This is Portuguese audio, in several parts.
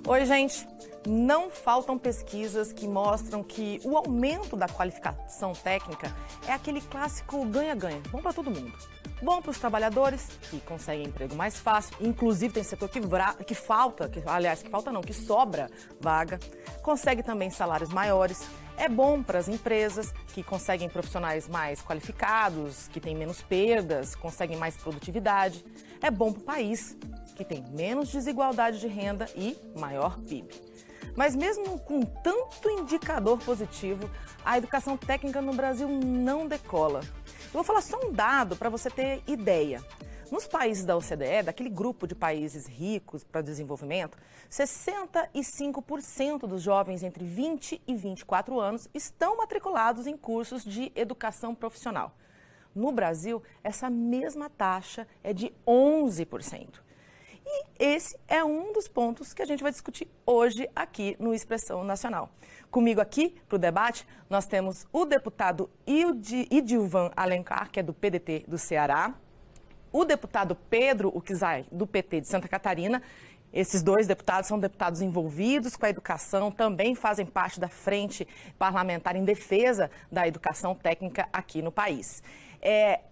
Oi, gente! Não faltam pesquisas que mostram que o aumento da qualificação técnica é aquele clássico ganha-ganha, bom para todo mundo. Bom para os trabalhadores, que conseguem emprego mais fácil, inclusive tem setor que sobra vaga, consegue também salários maiores. É bom para as empresas, que conseguem profissionais mais qualificados, que têm menos perdas, conseguem mais produtividade. É bom para o país, que tem menos desigualdade de renda e maior PIB. Mas mesmo com tanto indicador positivo, a educação técnica no Brasil não decola. Eu vou falar só um dado para você ter ideia. Nos países da OCDE, daquele grupo de países ricos para desenvolvimento, 65% dos jovens entre 20 e 24 anos estão matriculados em cursos de educação profissional. No Brasil, essa mesma taxa é de 11%. E esse é um dos pontos que a gente vai discutir hoje aqui no Expressão Nacional. Comigo aqui, para o debate, nós temos o deputado Idilvan Alencar, que é do PDT do Ceará, o deputado Pedro Uczaj, do PT de Santa Catarina. Esses dois deputados são deputados envolvidos com a educação, também fazem parte da frente parlamentar em defesa da educação técnica aqui no país.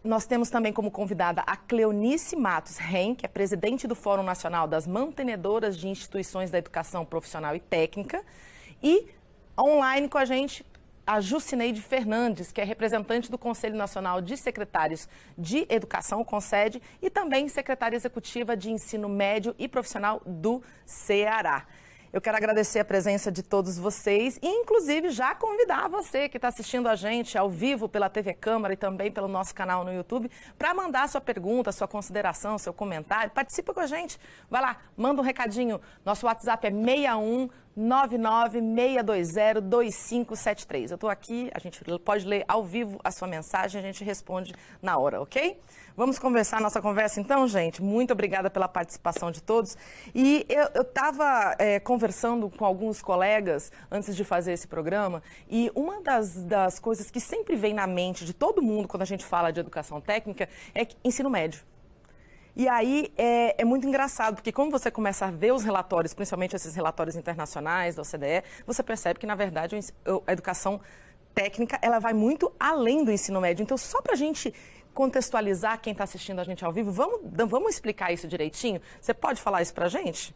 Nós temos também como convidada a Cleonice Matos Ren, que é presidente do Fórum Nacional das Mantenedoras de Instituições da Educação Profissional e Técnica. E online com a gente, a Jucineide Fernandes, que é representante do Conselho Nacional de Secretários de Educação, o CONSED, e também secretária executiva de Ensino Médio e Profissional do Ceará. Eu quero agradecer a presença de todos vocês e, inclusive, já convidar você que está assistindo a gente ao vivo pela TV Câmara e também pelo nosso canal no YouTube para mandar sua pergunta, sua consideração, seu comentário. Participa com a gente. Vai lá, manda um recadinho. Nosso WhatsApp é 61996202573. Eu estou aqui, a gente pode ler ao vivo a sua mensagem, a gente responde na hora, ok? Vamos conversar nossa conversa então, gente? Muito obrigada pela participação de todos. E eu estava conversando com alguns colegas antes de fazer esse programa e uma das coisas que sempre vem na mente de todo mundo quando a gente fala de educação técnica é ensino médio. E aí é muito engraçado, porque quando você começa a ver os relatórios, principalmente esses relatórios internacionais da OCDE, você percebe que, na verdade, a educação técnica ela vai muito além do ensino médio. Então, só para a gente contextualizar quem está assistindo a gente ao vivo, vamos explicar isso direitinho? Você pode falar isso para a gente?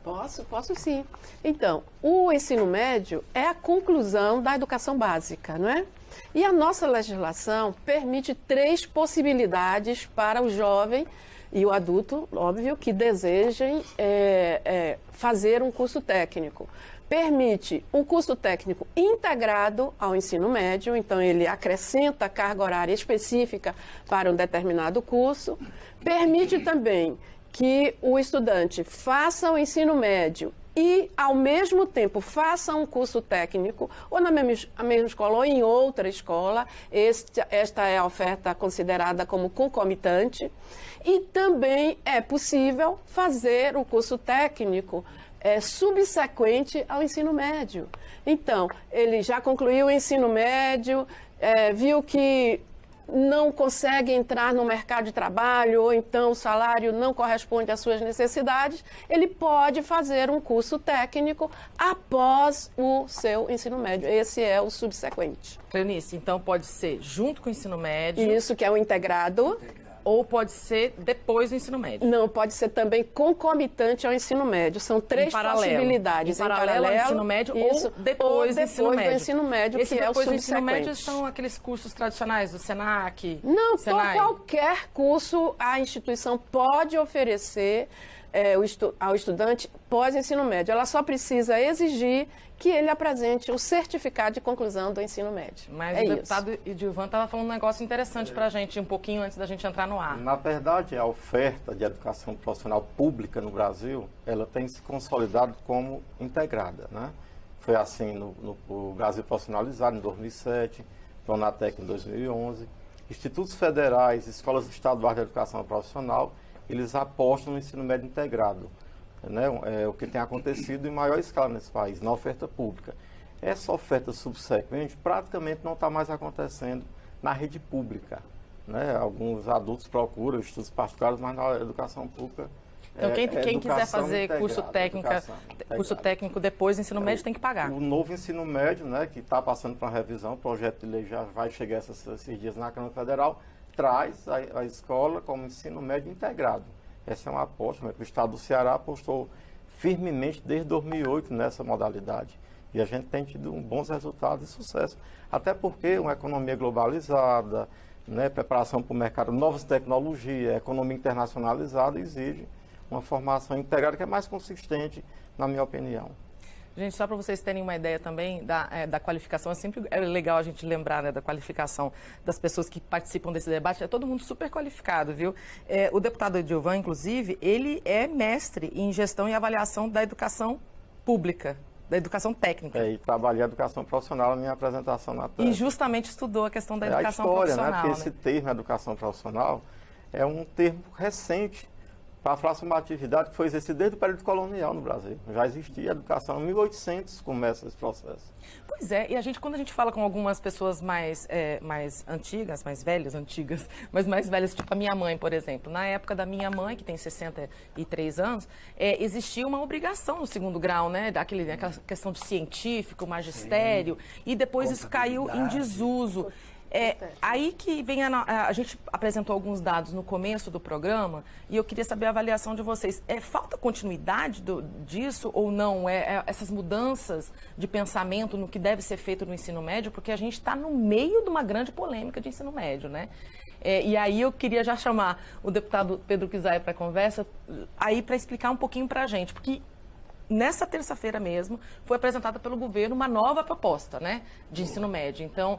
Posso sim. Então, o ensino médio é a conclusão da educação básica, não é? E a nossa legislação permite 3 possibilidades para o jovem e o adulto, óbvio, que desejem fazer um curso técnico. Permite um curso técnico integrado ao ensino médio, então ele acrescenta carga horária específica para um determinado curso. Permite também que o estudante faça o ensino médio e, ao mesmo tempo, faça um curso técnico, ou na mesma escola ou em outra escola. Esta é a oferta considerada como concomitante. E também é possível fazer o curso técnico subsequente ao ensino médio. Então, ele já concluiu o ensino médio, viu que não consegue entrar no mercado de trabalho, ou então o salário não corresponde às suas necessidades, ele pode fazer um curso técnico após o seu ensino médio. Esse é o subsequente. Cleonice, então pode ser junto com o ensino médio. Isso, que é o integrado. Ou pode ser depois do ensino médio? Não, pode ser também concomitante ao ensino médio. São 3 possibilidades. Em paralelo ao ensino médio isso, ou depois do ensino médio. Do ensino médio, Esse que é o depois do subsequente. ensino médio são aqueles cursos tradicionais do SENAC? Não, Senai. qualquer curso a instituição pode oferecer ao estudante pós-ensino médio. Ela só precisa exigir que ele apresente o certificado de conclusão do ensino médio. Mas o deputado Idilvan estava falando um negócio interessante para a gente, um pouquinho antes da gente entrar no ar. Na verdade, a oferta de educação profissional pública no Brasil, ela tem se consolidado como integrada, né? Foi assim no Brasil Profissionalizado, em 2007, Pronatec em 2011. Institutos federais, escolas estaduais de educação profissional, eles apostam no ensino médio integrado. Né? É o que tem acontecido em maior escala nesse país, na oferta pública. Essa oferta subsequente praticamente não está mais acontecendo na rede pública. Né? Alguns adultos procuram estudos particulares, mas na educação pública Então, quem quiser fazer curso integrada. técnico depois do ensino médio tem que pagar. O novo ensino médio, né, que está passando para uma revisão, o projeto de lei já vai chegar esses dias na Câmara Federal, traz a escola como ensino médio integrado. Essa é uma aposta, né, que o Estado do Ceará apostou firmemente desde 2008 nessa modalidade. E a gente tem tido bons resultados e sucesso. Até porque uma economia globalizada, né, preparação para o mercado, novas tecnologias, economia internacionalizada exige uma formação integrada que é mais consistente, na minha opinião. Gente, só para vocês terem uma ideia também da qualificação, é sempre legal a gente lembrar, né, da qualificação das pessoas que participam desse debate, é todo mundo super qualificado, viu? O deputado Edilvan, inclusive, ele é mestre em gestão e avaliação da educação pública, da educação técnica. E trabalhei a educação profissional na minha apresentação na tese. E justamente estudou a questão da educação profissional. A história, profissional, né? Porque esse termo, educação profissional, é um termo recente para falar sobre uma atividade que foi exercida desde o período colonial no Brasil. Já existia educação, em 1800 começa esse processo. Pois é, e quando a gente fala com algumas pessoas mais antigas, mas mais velhas, tipo a minha mãe, por exemplo. Na época da minha mãe, que tem 63 anos, existia uma obrigação no segundo grau, né? Aquela questão de científico, magistério, e depois isso caiu em desuso. Aí que vem a gente apresentou alguns dados no começo do programa e eu queria saber a avaliação de vocês. Falta continuidade disso ou não? Essas mudanças de pensamento no que deve ser feito no ensino médio? Porque a gente está no meio de uma grande polêmica de ensino médio, né? E aí eu queria já chamar o deputado Pedro Kizaia para a conversa, aí para explicar um pouquinho para a gente, porque nessa terça-feira mesmo, foi apresentada pelo governo uma nova proposta, né, de ensino médio. Então,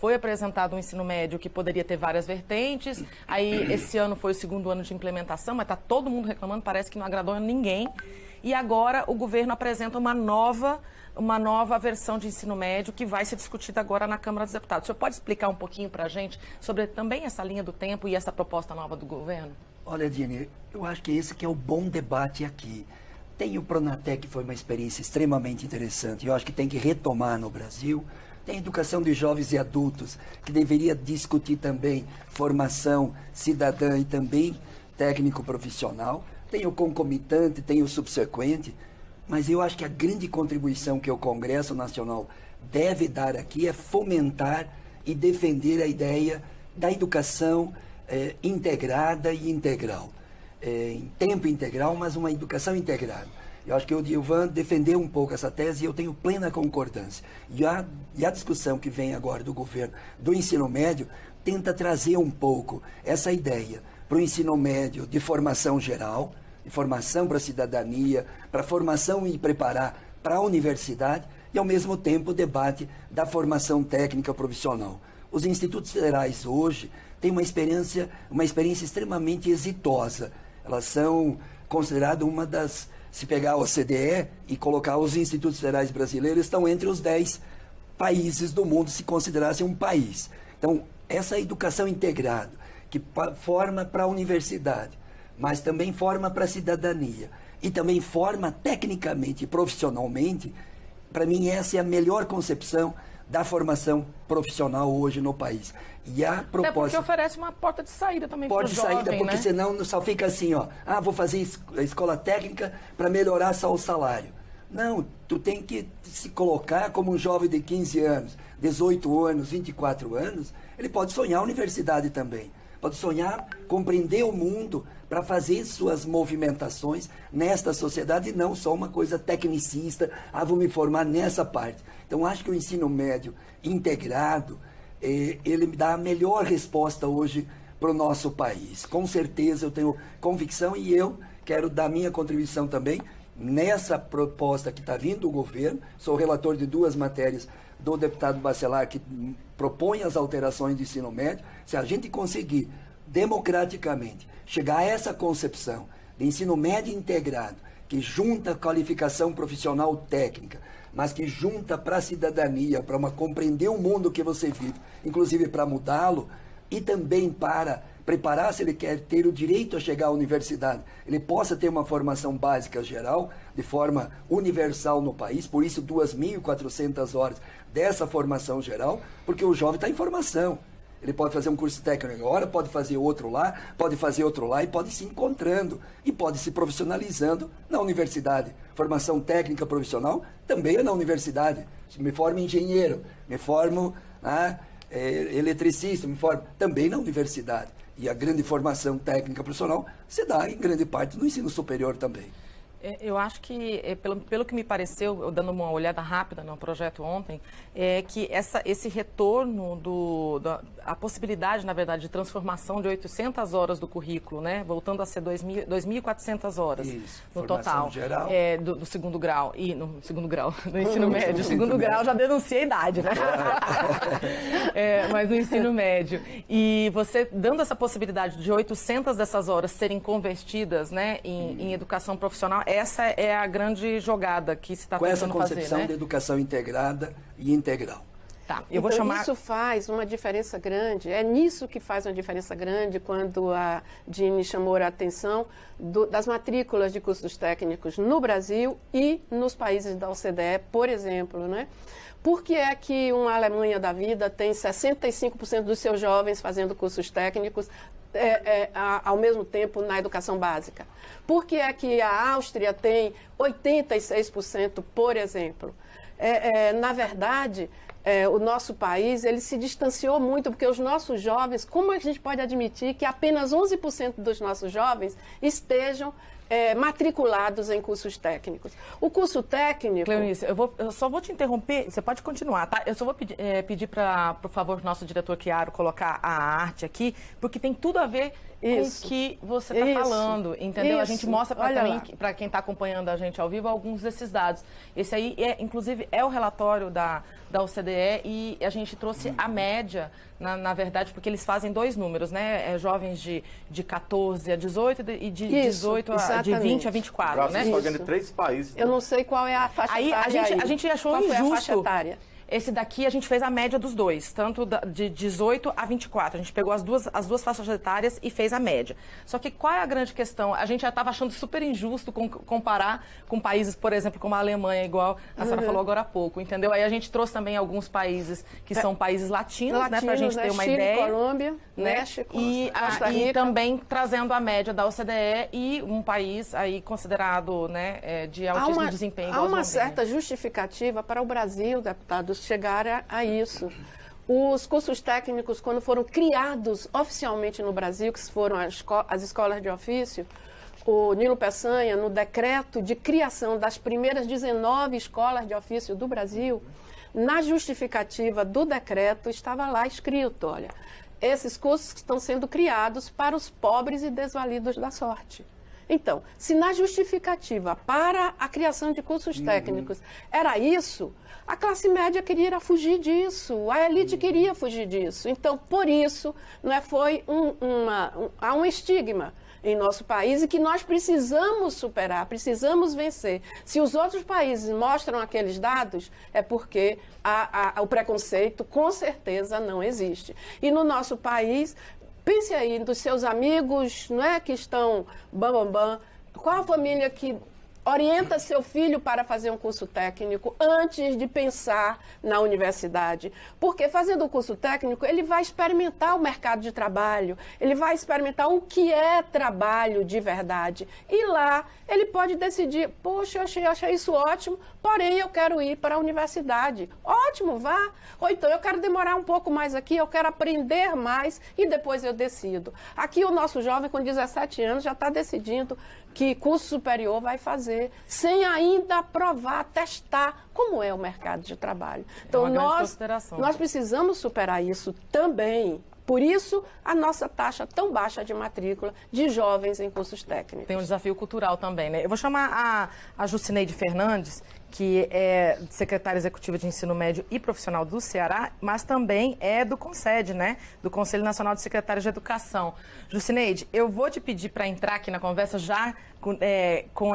foi apresentado um ensino médio que poderia ter várias vertentes. Aí, esse ano foi o segundo ano de implementação, mas está todo mundo reclamando, parece que não agradou a ninguém. E agora o governo apresenta uma nova versão de ensino médio que vai ser discutida agora na Câmara dos Deputados. O senhor pode explicar um pouquinho para a gente sobre também essa linha do tempo e essa proposta nova do governo? Olha, Dini, eu acho que esse que é o bom debate aqui. Tem o Pronatec, que foi uma experiência extremamente interessante, eu acho que tem que retomar no Brasil. Tem a educação de jovens e adultos, que deveria discutir também formação cidadã e também técnico-profissional. Tem o concomitante, tem o subsequente, mas eu acho que a grande contribuição que o Congresso Nacional deve dar aqui é fomentar e defender a ideia da educação integrada e integral. Em tempo integral, mas uma educação integrada. Eu acho que o Edilvan defendeu um pouco essa tese e eu tenho plena concordância. E a discussão que vem agora do governo do ensino médio tenta trazer um pouco essa ideia para o ensino médio de formação geral, de formação para a cidadania, para formação e preparar para a universidade e, ao mesmo tempo, o debate da formação técnica profissional. Os institutos federais hoje têm uma experiência extremamente exitosa. Elas são consideradas uma das... Se pegar a OCDE e colocar os institutos federais brasileiros, estão entre os 10 países do mundo, se considerassem um país. Então, essa educação integrada, que forma para a universidade, mas também forma para a cidadania, e também forma tecnicamente e profissionalmente, para mim essa é a melhor concepção da formação profissional hoje no país. E a proposta... Até porque oferece uma porta de saída também para o jovem, Pode saída, porque né? senão só fica assim, ó. Vou fazer a escola técnica para melhorar só o salário. Não, tu tem que se colocar como um jovem de 15 anos, 18 anos, 24 anos, ele pode sonhar a universidade também. Pode sonhar, compreender o mundo para fazer suas movimentações nesta sociedade e não só uma coisa tecnicista, vou me formar nessa parte. Então, acho que o ensino médio integrado, ele dá a melhor resposta hoje para o nosso país. Com certeza eu tenho convicção e eu quero dar minha contribuição também nessa proposta que está vindo do governo. Sou relator de 2 matérias do deputado Bacelar, que propõe as alterações do ensino médio. Se a gente conseguir democraticamente chegar a essa concepção de ensino médio integrado, que junta qualificação profissional técnica, mas que junta para a cidadania, para compreender o mundo que você vive, inclusive para mudá-lo, e também para preparar, se ele quer ter o direito a chegar à universidade, ele possa ter uma formação básica geral, de forma universal no país, por isso 2.400 horas dessa formação geral, porque o jovem está em formação. Ele pode fazer um curso técnico agora, pode fazer outro lá, pode fazer outro lá e pode se encontrando e pode se profissionalizando na universidade. Formação técnica profissional também é na universidade. Me formo engenheiro, me formo eletricista, me formo também na universidade. E a grande formação técnica profissional se dá em grande parte no ensino superior também. Eu acho que, pelo que me pareceu, eu dando uma olhada rápida no projeto ontem, é que esse retorno, a possibilidade, na verdade, de transformação de 800 horas do currículo, né, voltando a ser 2.400 horas no total, geral. Do segundo grau, no segundo grau, do ensino médio. Segundo grau já denunciei a idade, né? Mas no ensino médio. E você dando essa possibilidade de 800 dessas horas serem convertidas, né, em educação profissional, essa é a grande jogada que se está tentando fazer, né? Com essa concepção de educação integrada e integral. Tá, eu vou chamar... Isso faz uma diferença grande, é nisso que faz uma diferença grande quando a Dini chamou a atenção das matrículas de cursos técnicos no Brasil e nos países da OCDE, por exemplo, né? Por que é que uma Alemanha da vida tem 65% dos seus jovens fazendo cursos técnicos ao mesmo tempo na educação básica? Por que é que a Áustria tem 86%, por exemplo? Na verdade, o nosso país ele se distanciou muito, porque os nossos jovens, como a gente pode admitir que apenas 11% dos nossos jovens estejam matriculados em cursos técnicos? O curso técnico... Cleonice, eu só vou te interromper, você pode continuar, tá? Eu só vou pedir para, por favor, nosso diretor Chiaro colocar a arte aqui, porque tem tudo a ver com o que você está falando, entendeu? A gente mostra para quem está acompanhando a gente ao vivo alguns desses dados. Esse aí, inclusive, é o relatório da OCDE e a gente trouxe a média, na verdade, porque eles fazem dois números, né? Jovens de 14 a 18 e de 18 de 20 a 24, o Brasil né? só ganha de 3 países. Eu não sei qual é a faixa etária. A gente achou qual injusto. Foi a faixa etária? Esse daqui a gente fez a média dos dois, tanto de 18 a 24. A gente pegou as duas faixas etárias e fez a média. Só que qual é a grande questão? A gente já estava achando super injusto comparar com países, por exemplo, como a Alemanha, igual a senhora falou agora há pouco, entendeu? Aí a gente trouxe também alguns países que são países latinos, né, para a gente ter uma Chile, ideia. Colômbia, né? México, E também trazendo a média da OCDE e um país aí considerado, né, de altíssimo desempenho. Há uma certa justificativa para o Brasil, deputados, chegar a isso. Os cursos técnicos, quando foram criados oficialmente no Brasil, que foram as escolas de ofício, o Nilo Peçanha, no decreto de criação das primeiras 19 escolas de ofício do Brasil, na justificativa do decreto estava lá escrito, olha, esses cursos estão sendo criados para os pobres e desvalidos da sorte. Então, se na justificativa para a criação de cursos técnicos era isso, a classe média queria fugir disso, a elite queria fugir disso. Então, por isso, há um estigma em nosso país e que nós precisamos superar, precisamos vencer. Se os outros países mostram aqueles dados, é porque o preconceito, com certeza, não existe. E no nosso país... Pense aí dos seus amigos, não é, que estão qual a família que orienta seu filho para fazer um curso técnico antes de pensar na universidade? Porque fazendo o curso técnico, ele vai experimentar o mercado de trabalho, ele vai experimentar o que é trabalho de verdade. E lá ele pode decidir, poxa, eu achei isso ótimo, porém eu quero ir para a universidade. Ótimo, vá. Ou então eu quero demorar um pouco mais aqui, eu quero aprender mais e depois eu decido. Aqui o nosso jovem com 17 anos já está decidindo que curso superior vai fazer, sem ainda provar, testar como é o mercado de trabalho. Então, nós precisamos superar isso também. Por isso, a nossa taxa tão baixa de matrícula de jovens em cursos técnicos. Tem um desafio cultural também, né? Eu vou chamar a Jucineide Fernandes, que é secretária executiva de Ensino Médio e Profissional do Ceará, mas também é do CONSED, né? Do Conselho Nacional de Secretários de Educação. Jucineide, eu vou te pedir para entrar aqui na conversa já com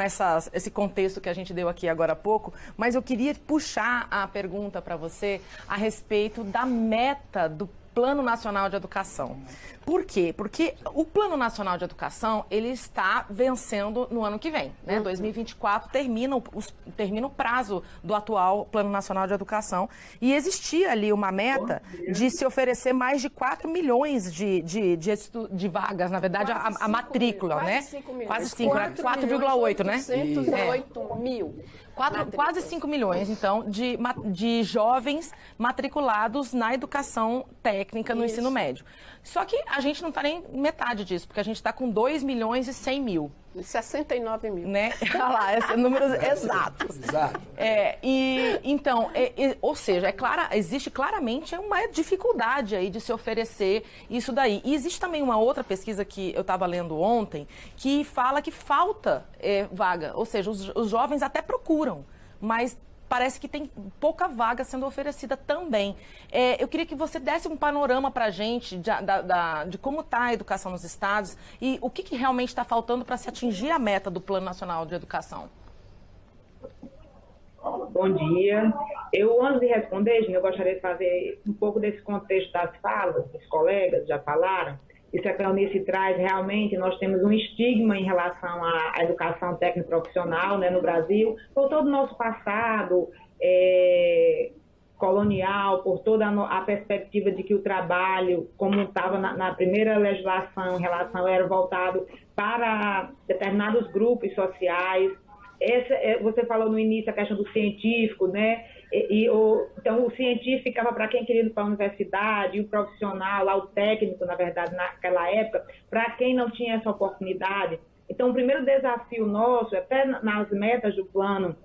esse contexto que a gente deu aqui agora há pouco, mas eu queria puxar a pergunta para você a respeito da meta Plano Nacional de Educação. Por quê? Porque o Plano Nacional de Educação, ele está vencendo no ano que vem, né? 2024 termina o prazo do atual Plano Nacional de Educação e existia ali uma meta de se oferecer mais de 4 milhões de vagas, na verdade, a matrícula, né? Quase 5, 4,8, né? 408 mil. Quase 5 milhões, então, de jovens matriculados na educação técnica no ensino médio. Só que a gente não está nem metade disso, porque a gente está com 2 milhões e 100 mil. 69 mil. Né? Olha lá, esses números exatos. Exato. Então, ou seja, existe claramente uma dificuldade aí de se oferecer isso daí. E existe também uma outra pesquisa que eu estava lendo ontem, que fala que falta vaga, ou seja, os jovens até procuram, mas parece que tem pouca vaga sendo oferecida também. Eu queria que você desse um panorama para a gente de como está a educação nos estados e o que realmente está faltando para se atingir a meta do Plano Nacional de Educação. Bom dia. Antes de responder, eu gostaria de fazer um pouco desse contexto das falas, os colegas já falaram. Isso é que a Eunice traz, realmente, nós temos um estigma em relação à educação técnico-profissional, né, no Brasil, por todo o nosso passado colonial, por toda a perspectiva de que o trabalho, como estava na primeira legislação em relação, era voltado para determinados grupos sociais. Você falou no início a questão do científico, né? Então, o científico ficava para quem queria ir para a universidade, e o profissional, lá, o técnico, na verdade, naquela época, para quem não tinha essa oportunidade. Então, o primeiro desafio nosso, até nas metas do Plano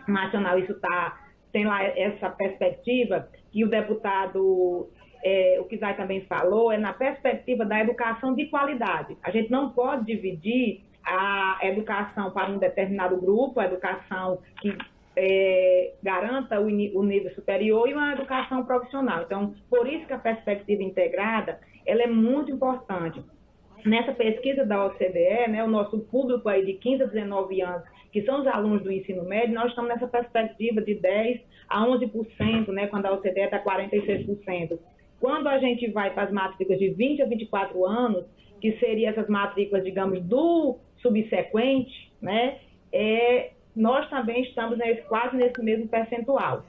Nacional, tem lá essa perspectiva, que o deputado, o Kizai também falou, é na perspectiva da educação de qualidade. A gente não pode dividir a educação para um determinado grupo, a educação que garanta o nível superior e uma educação profissional. Então, por isso que a perspectiva integrada ela é muito importante. Nessa pesquisa da OCDE, né, o nosso público aí de 15 a 19 anos, que são os alunos do ensino médio, nós estamos nessa perspectiva de 10% a 11%, né, quando a OCDE está 46%. Quando a gente vai para as matrículas de 20 a 24 anos, que seriam essas matrículas, digamos, do subsequente, né, nós também estamos quase nesse mesmo percentual.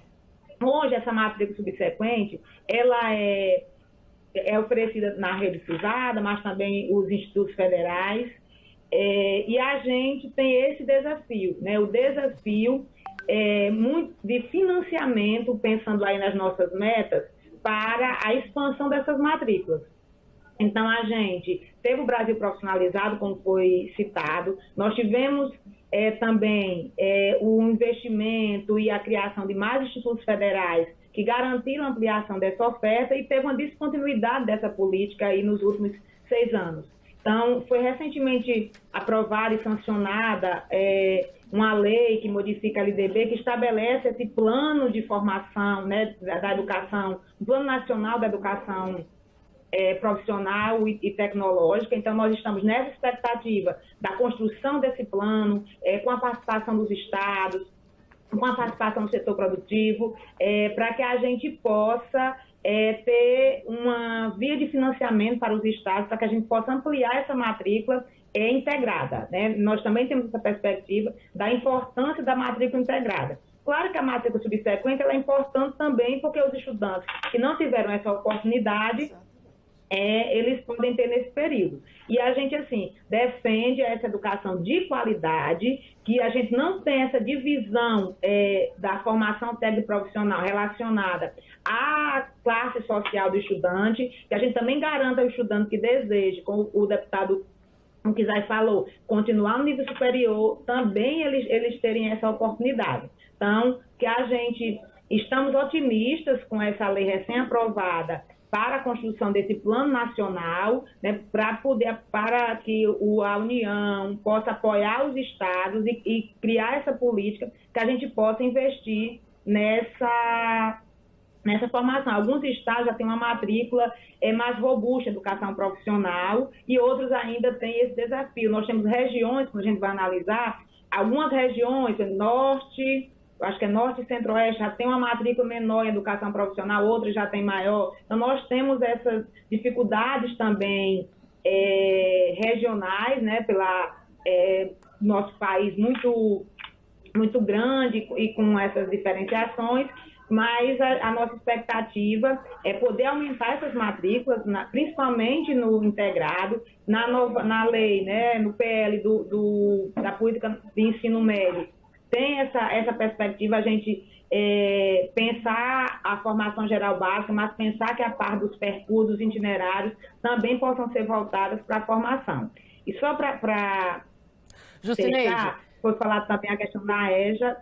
Hoje, essa matrícula subsequente, ela é oferecida na rede privada, mas também os institutos federais, e a gente tem esse desafio, né? O desafio muito de financiamento, pensando aí nas nossas metas, para a expansão dessas matrículas. Então, a gente teve o Brasil Profissionalizado, como foi citado, nós tivemos também o investimento e a criação de mais institutos federais que garantiram a ampliação dessa oferta e teve uma descontinuidade dessa política aí nos últimos 6 anos. Então, foi recentemente aprovada e sancionada uma lei que modifica a LDB, que estabelece esse plano de formação, né, da educação, o Plano Nacional da Educação profissional e tecnológica. Então, nós estamos nessa expectativa da construção desse plano, com a participação dos estados, com a participação do setor produtivo, para que a gente possa ter uma via de financiamento para os estados, para que a gente possa ampliar essa matrícula integrada, né? Nós também temos essa perspectiva da importância da matrícula integrada. Claro que a matrícula subsequente ela é importante também porque os estudantes que não tiveram essa oportunidade, eles podem ter nesse período. E a gente, assim, defende essa educação de qualidade, que a gente não tem essa divisão da formação técnico-profissional relacionada à classe social do estudante, que a gente também garanta ao estudante que deseje, como o deputado Kizai falou, continuar no nível superior, também eles terem essa oportunidade. Então, que a gente estamos otimistas com essa lei recém-aprovada para a construção desse plano nacional, né, para que a União possa apoiar os estados e criar essa política que a gente possa investir nessa formação. Alguns estados já têm uma matrícula mais robusta, educação profissional, e outros ainda têm esse desafio. Nós temos regiões, quando a gente vai analisar, algumas regiões, norte, eu acho que é Norte e Centro-Oeste, já tem uma matrícula menor em educação profissional, outra já tem maior. Então, nós temos essas dificuldades também regionais, né, pela nosso país muito grande e com essas diferenciações, mas a nossa expectativa é poder aumentar essas matrículas, principalmente no integrado, na lei, né, no PL da política de ensino médio. Tem essa perspectiva, a gente pensar a formação geral básica, mas pensar que a parte dos percursos itinerários também possam ser voltadas para a formação. E só para fechar, foi falar também a questão da EJA.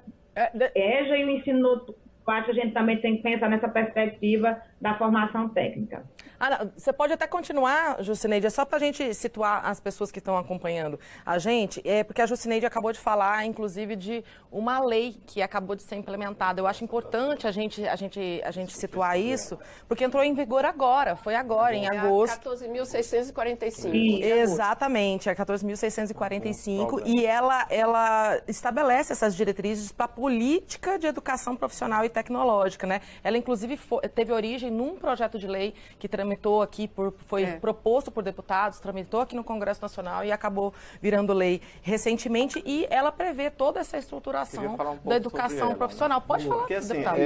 EJA e o ensino, eu acho que a gente também tem que pensar nessa perspectiva da formação técnica. Não, você pode até continuar, Jucineide, é só para a gente situar as pessoas que estão acompanhando a gente, porque a Jucineide acabou de falar, inclusive, de uma lei que acabou de ser implementada. Eu acho importante a gente situar isso, porque entrou em vigor agora, foi agora, em agosto. 14.645. Exatamente, é 14.645, e ela estabelece essas diretrizes para a política de educação profissional e tecnológica, né? Ela, inclusive, teve origem num projeto de lei que tramitou aqui, foi proposto por deputados, tramitou aqui no Congresso Nacional e acabou virando lei recentemente, e ela prevê toda essa estruturação da educação profissional. Pode falar, porque, assim, deputado.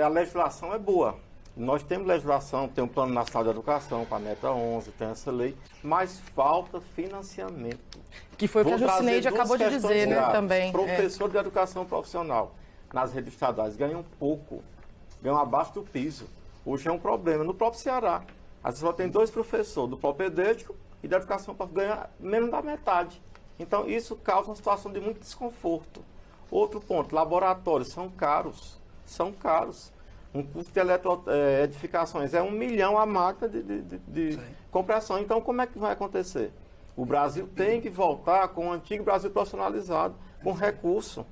A legislação é boa. Nós temos legislação, tem um Plano Nacional de Educação, com a Meta 11, tem essa lei, mas falta financiamento. Que foi o que a Jucineide acabou de dizer, né, também. Professor de educação profissional nas redes estaduais ganham pouco, ganham abaixo do piso. Hoje é um problema. No próprio Ceará, a gente só tem 2 professores, do propedêutico e da educação para ganhar menos da metade. Então, isso causa uma situação de muito desconforto. Outro ponto, laboratórios são caros. São caros. Um custo de eletroedificações é 1 milhão a máquina de compressão. Então, como é que vai acontecer? O Brasil tem que voltar com o antigo Brasil profissionalizado, com recurso.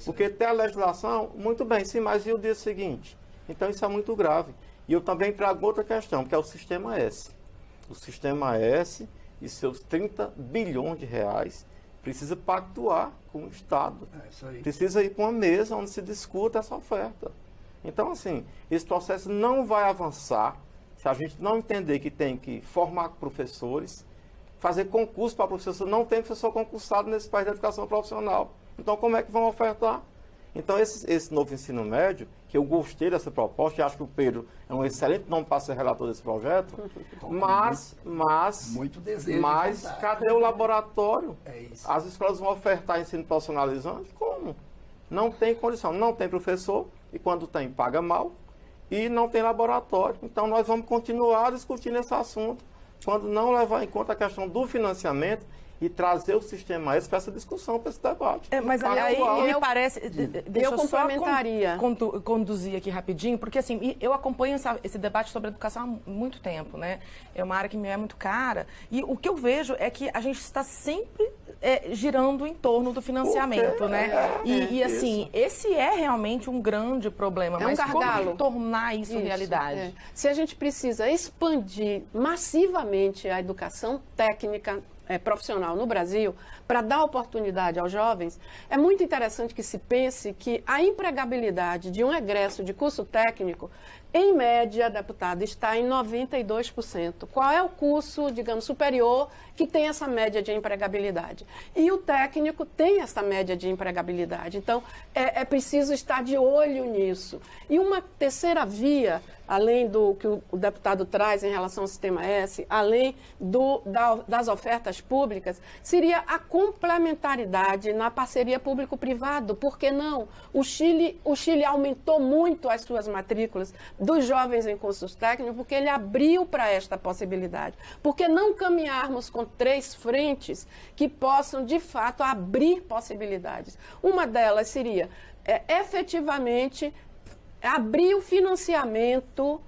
Porque tem a legislação, muito bem, sim, mas e o dia seguinte? Então, isso é muito grave. E eu também trago outra questão, que é o Sistema S. O Sistema S e seus 30 bilhões de reais precisa pactuar com o Estado. Precisa ir para uma mesa onde se discuta essa oferta. Então, assim, esse processo não vai avançar se a gente não entender que tem que formar professores, fazer concurso para professor. Não tem professor concursado nesse país da educação profissional. Então, como é que vão ofertar? Então, esse novo ensino médio, que eu gostei dessa proposta, e acho que o Pedro é um excelente nome para ser relator desse projeto, mas muito desejo, mas cadê o laboratório? É isso. As escolas vão ofertar ensino profissionalizante? Como? Não tem condição, não tem professor, e quando tem, paga mal, e não tem laboratório. Então, nós vamos continuar discutindo esse assunto, quando não levar em conta a questão do financiamento e trazer o Sistema S para essa discussão, para esse debate. Mas aí me parece... Deixa eu complementaria. Só conduzir aqui rapidinho, porque assim, eu acompanho esse debate sobre educação há muito tempo, né? É uma área que me é muito cara. E o que eu vejo é que a gente está sempre girando em torno do financiamento, né? E assim, esse é realmente um grande problema. Mas como tornar isso realidade? Se a gente precisa expandir massivamente a educação técnica profissional no Brasil, para dar oportunidade aos jovens, é muito interessante que se pense que a empregabilidade de um egresso de curso técnico, em média, deputado, está em 92%. Qual é o curso, digamos, superior que tem essa média de empregabilidade? E o técnico tem essa média de empregabilidade. Então, é preciso estar de olho nisso. E uma terceira via, além do que o deputado traz em relação ao Sistema S, além das ofertas públicas, seria a complementaridade na parceria público-privado. Por que não? O Chile aumentou muito as suas matrículas dos jovens em cursos técnicos, porque ele abriu para esta possibilidade. Por que não caminharmos com 3 frentes que possam, de fato, abrir possibilidades? Uma delas seria, efetivamente, abrir o financiamento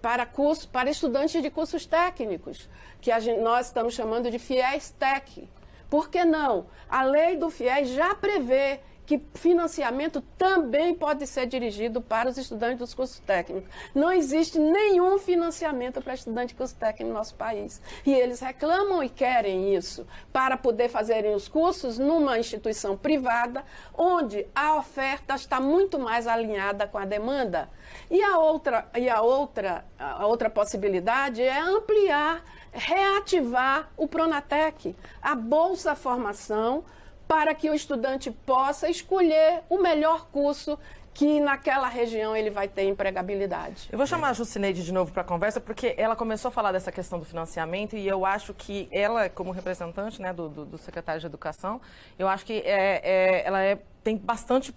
para estudantes de cursos técnicos, que nós estamos chamando de FIES-TEC. Por que não? A lei do FIES já prevê que financiamento também pode ser dirigido para os estudantes dos cursos técnicos. Não existe nenhum financiamento para estudante de curso técnico no nosso país. E eles reclamam e querem isso para poder fazerem os cursos numa instituição privada, onde a oferta está muito mais alinhada com a demanda. E a outra possibilidade é ampliar, reativar o Pronatec, a Bolsa Formação, para que o estudante possa escolher o melhor curso que naquela região ele vai ter empregabilidade. Eu vou chamar a Jucineide de novo para a conversa, porque ela começou a falar dessa questão do financiamento e eu acho que ela, como representante, né, do secretário de Educação, eu acho que tem bastante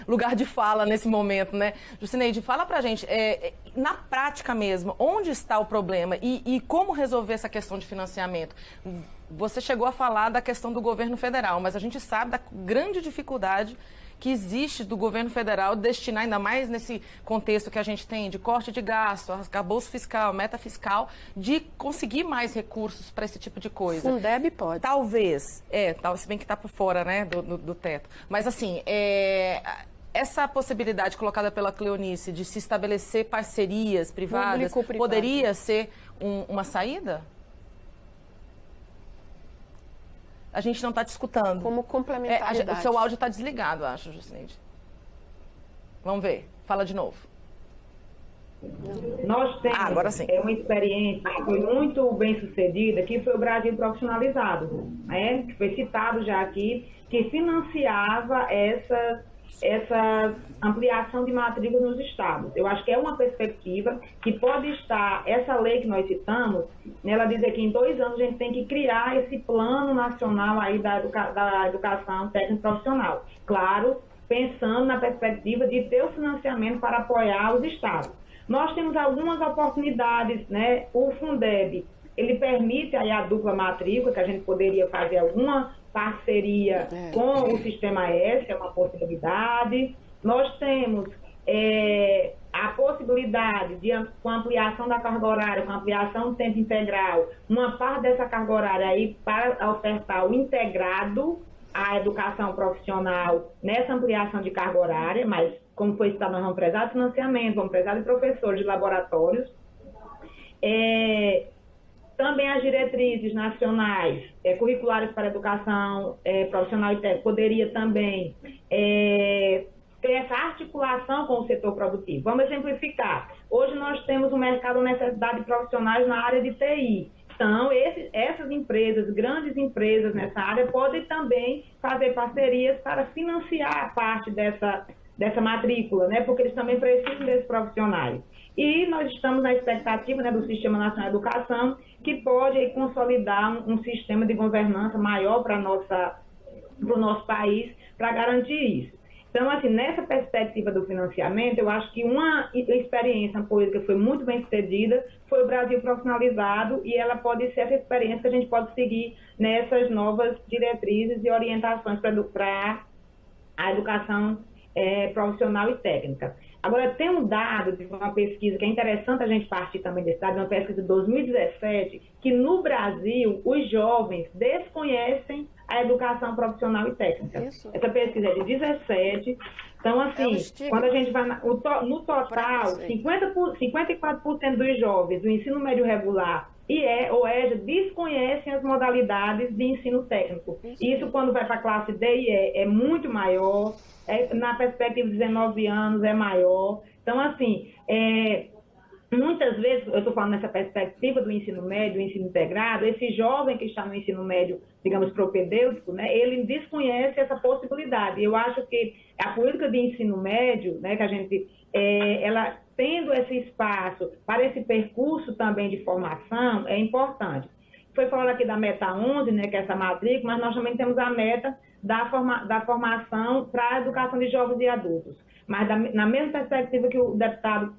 lugar de fala nesse momento, né? Jucineide, fala pra gente, na prática mesmo, onde está o problema e como resolver essa questão de financiamento? Você chegou a falar da questão do governo federal, mas a gente sabe da grande dificuldade que existe do governo federal destinar, ainda mais nesse contexto que a gente tem de corte de gasto, arcabouço fiscal, meta fiscal, de conseguir mais recursos para esse tipo de coisa. Fundeb pode. Talvez, se bem que está por fora, né, do teto. Mas, assim, essa possibilidade colocada pela Cleonice de se estabelecer parcerias privadas poderia ser uma saída? A gente não está te escutando. Como complementaridade. O seu áudio está desligado, acho, Jucineide. Vamos ver. Fala de novo. Nós temos agora sim. Uma experiência que foi muito bem sucedida, que foi o Brasil Profissionalizado, né? Que foi citado já aqui, que financiava essa ampliação de matrículas nos estados. Eu acho que é uma perspectiva que pode estar, essa lei que nós citamos, ela diz que em 2 anos a gente tem que criar esse plano nacional aí da educação técnico profissional. Claro, pensando na perspectiva de ter o financiamento para apoiar os estados. Nós temos algumas oportunidades, né? O Fundeb, ele permite aí a dupla matrícula, que a gente poderia fazer alguma parceria com o Sistema S, é uma possibilidade. Nós temos a possibilidade de, com a ampliação da carga horária, com a ampliação do tempo integral, uma parte dessa carga horária aí para ofertar o integrado à educação profissional nessa ampliação de carga horária, mas, como foi citado, nós vamos prezar de financiamento, vamos prezar de professores, de laboratórios. Também as diretrizes nacionais, curriculares para a educação profissional e técnica, poderia também ter essa articulação com o setor produtivo. Vamos exemplificar. Hoje nós temos um mercado de necessidade de profissionais na área de TI. Então, essas empresas, grandes empresas nessa área, podem também fazer parcerias para financiar a parte dessa matrícula, né? Porque eles também precisam desses profissionais. E nós estamos na expectativa, né, do Sistema Nacional de Educação, que pode aí consolidar um sistema de governança maior para o nosso país, para garantir isso. Então, assim, nessa perspectiva do financiamento, eu acho que uma experiência política que foi muito bem sucedida foi o Brasil Profissionalizado, e ela pode ser essa experiência que a gente pode seguir nessas novas diretrizes e orientações para a educação profissional e técnica. Agora, tem um dado de uma pesquisa que é interessante a gente partir também desse dado, uma pesquisa de 2017, que no Brasil os jovens desconhecem a educação profissional e técnica. Isso. Essa pesquisa é de 17. Então, assim, quando a gente vai no total, 54% dos jovens do ensino médio regular ou EJA desconhecem as modalidades de ensino técnico. Isso quando vai para a classe D e E é muito maior. Na perspectiva de 19 anos é maior. Então, assim, muitas vezes, eu estou falando nessa perspectiva do ensino médio, do ensino integrado, esse jovem que está no ensino médio, digamos, propedêutico, né, ele desconhece essa possibilidade. Eu acho que a política de ensino médio, né, que a gente, ela tendo esse espaço para esse percurso também de formação, é importante. Foi falado aqui da meta 11, né, que é essa matrícula, mas nós também temos a meta da formação para a educação de jovens e adultos. Mas na mesma perspectiva que o deputado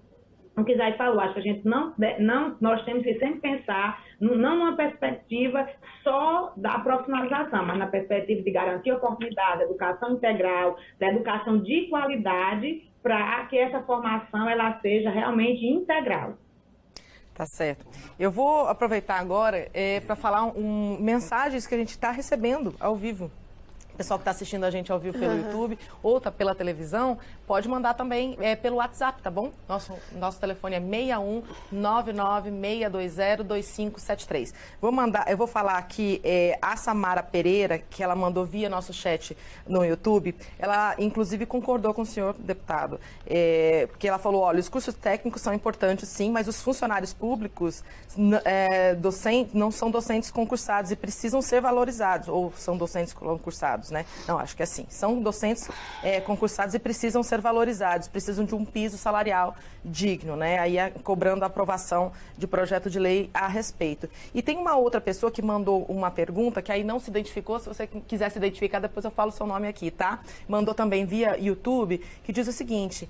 Kizai falou, acho que a gente nós temos que sempre pensar não numa perspectiva só da profissionalização, mas na perspectiva de garantir oportunidade, da educação integral, da educação de qualidade, para que essa formação ela seja realmente integral. Tá certo. Eu vou aproveitar agora para falar mensagens que a gente está recebendo ao vivo. pessoal que está assistindo a gente ao vivo pelo YouTube ou tá pela televisão, pode mandar também pelo WhatsApp, tá bom? Nosso telefone é 61 99620 2573. Eu vou falar aqui a Samara Pereira, que ela mandou via nosso chat no YouTube, ela inclusive concordou com o senhor deputado, porque ela falou, olha, os cursos técnicos são importantes sim, mas os funcionários públicos não são docentes concursados e precisam ser valorizados, ou são docentes concursados, né? Não, acho que é assim. São docentes concursados e precisam ser valorizados, precisam de um piso salarial digno, né? Aí cobrando a aprovação de projeto de lei a respeito. E tem uma outra pessoa que mandou uma pergunta, que aí não se identificou, se você quiser se identificar, depois eu falo o seu nome aqui, tá? Mandou também via YouTube, que diz o seguinte,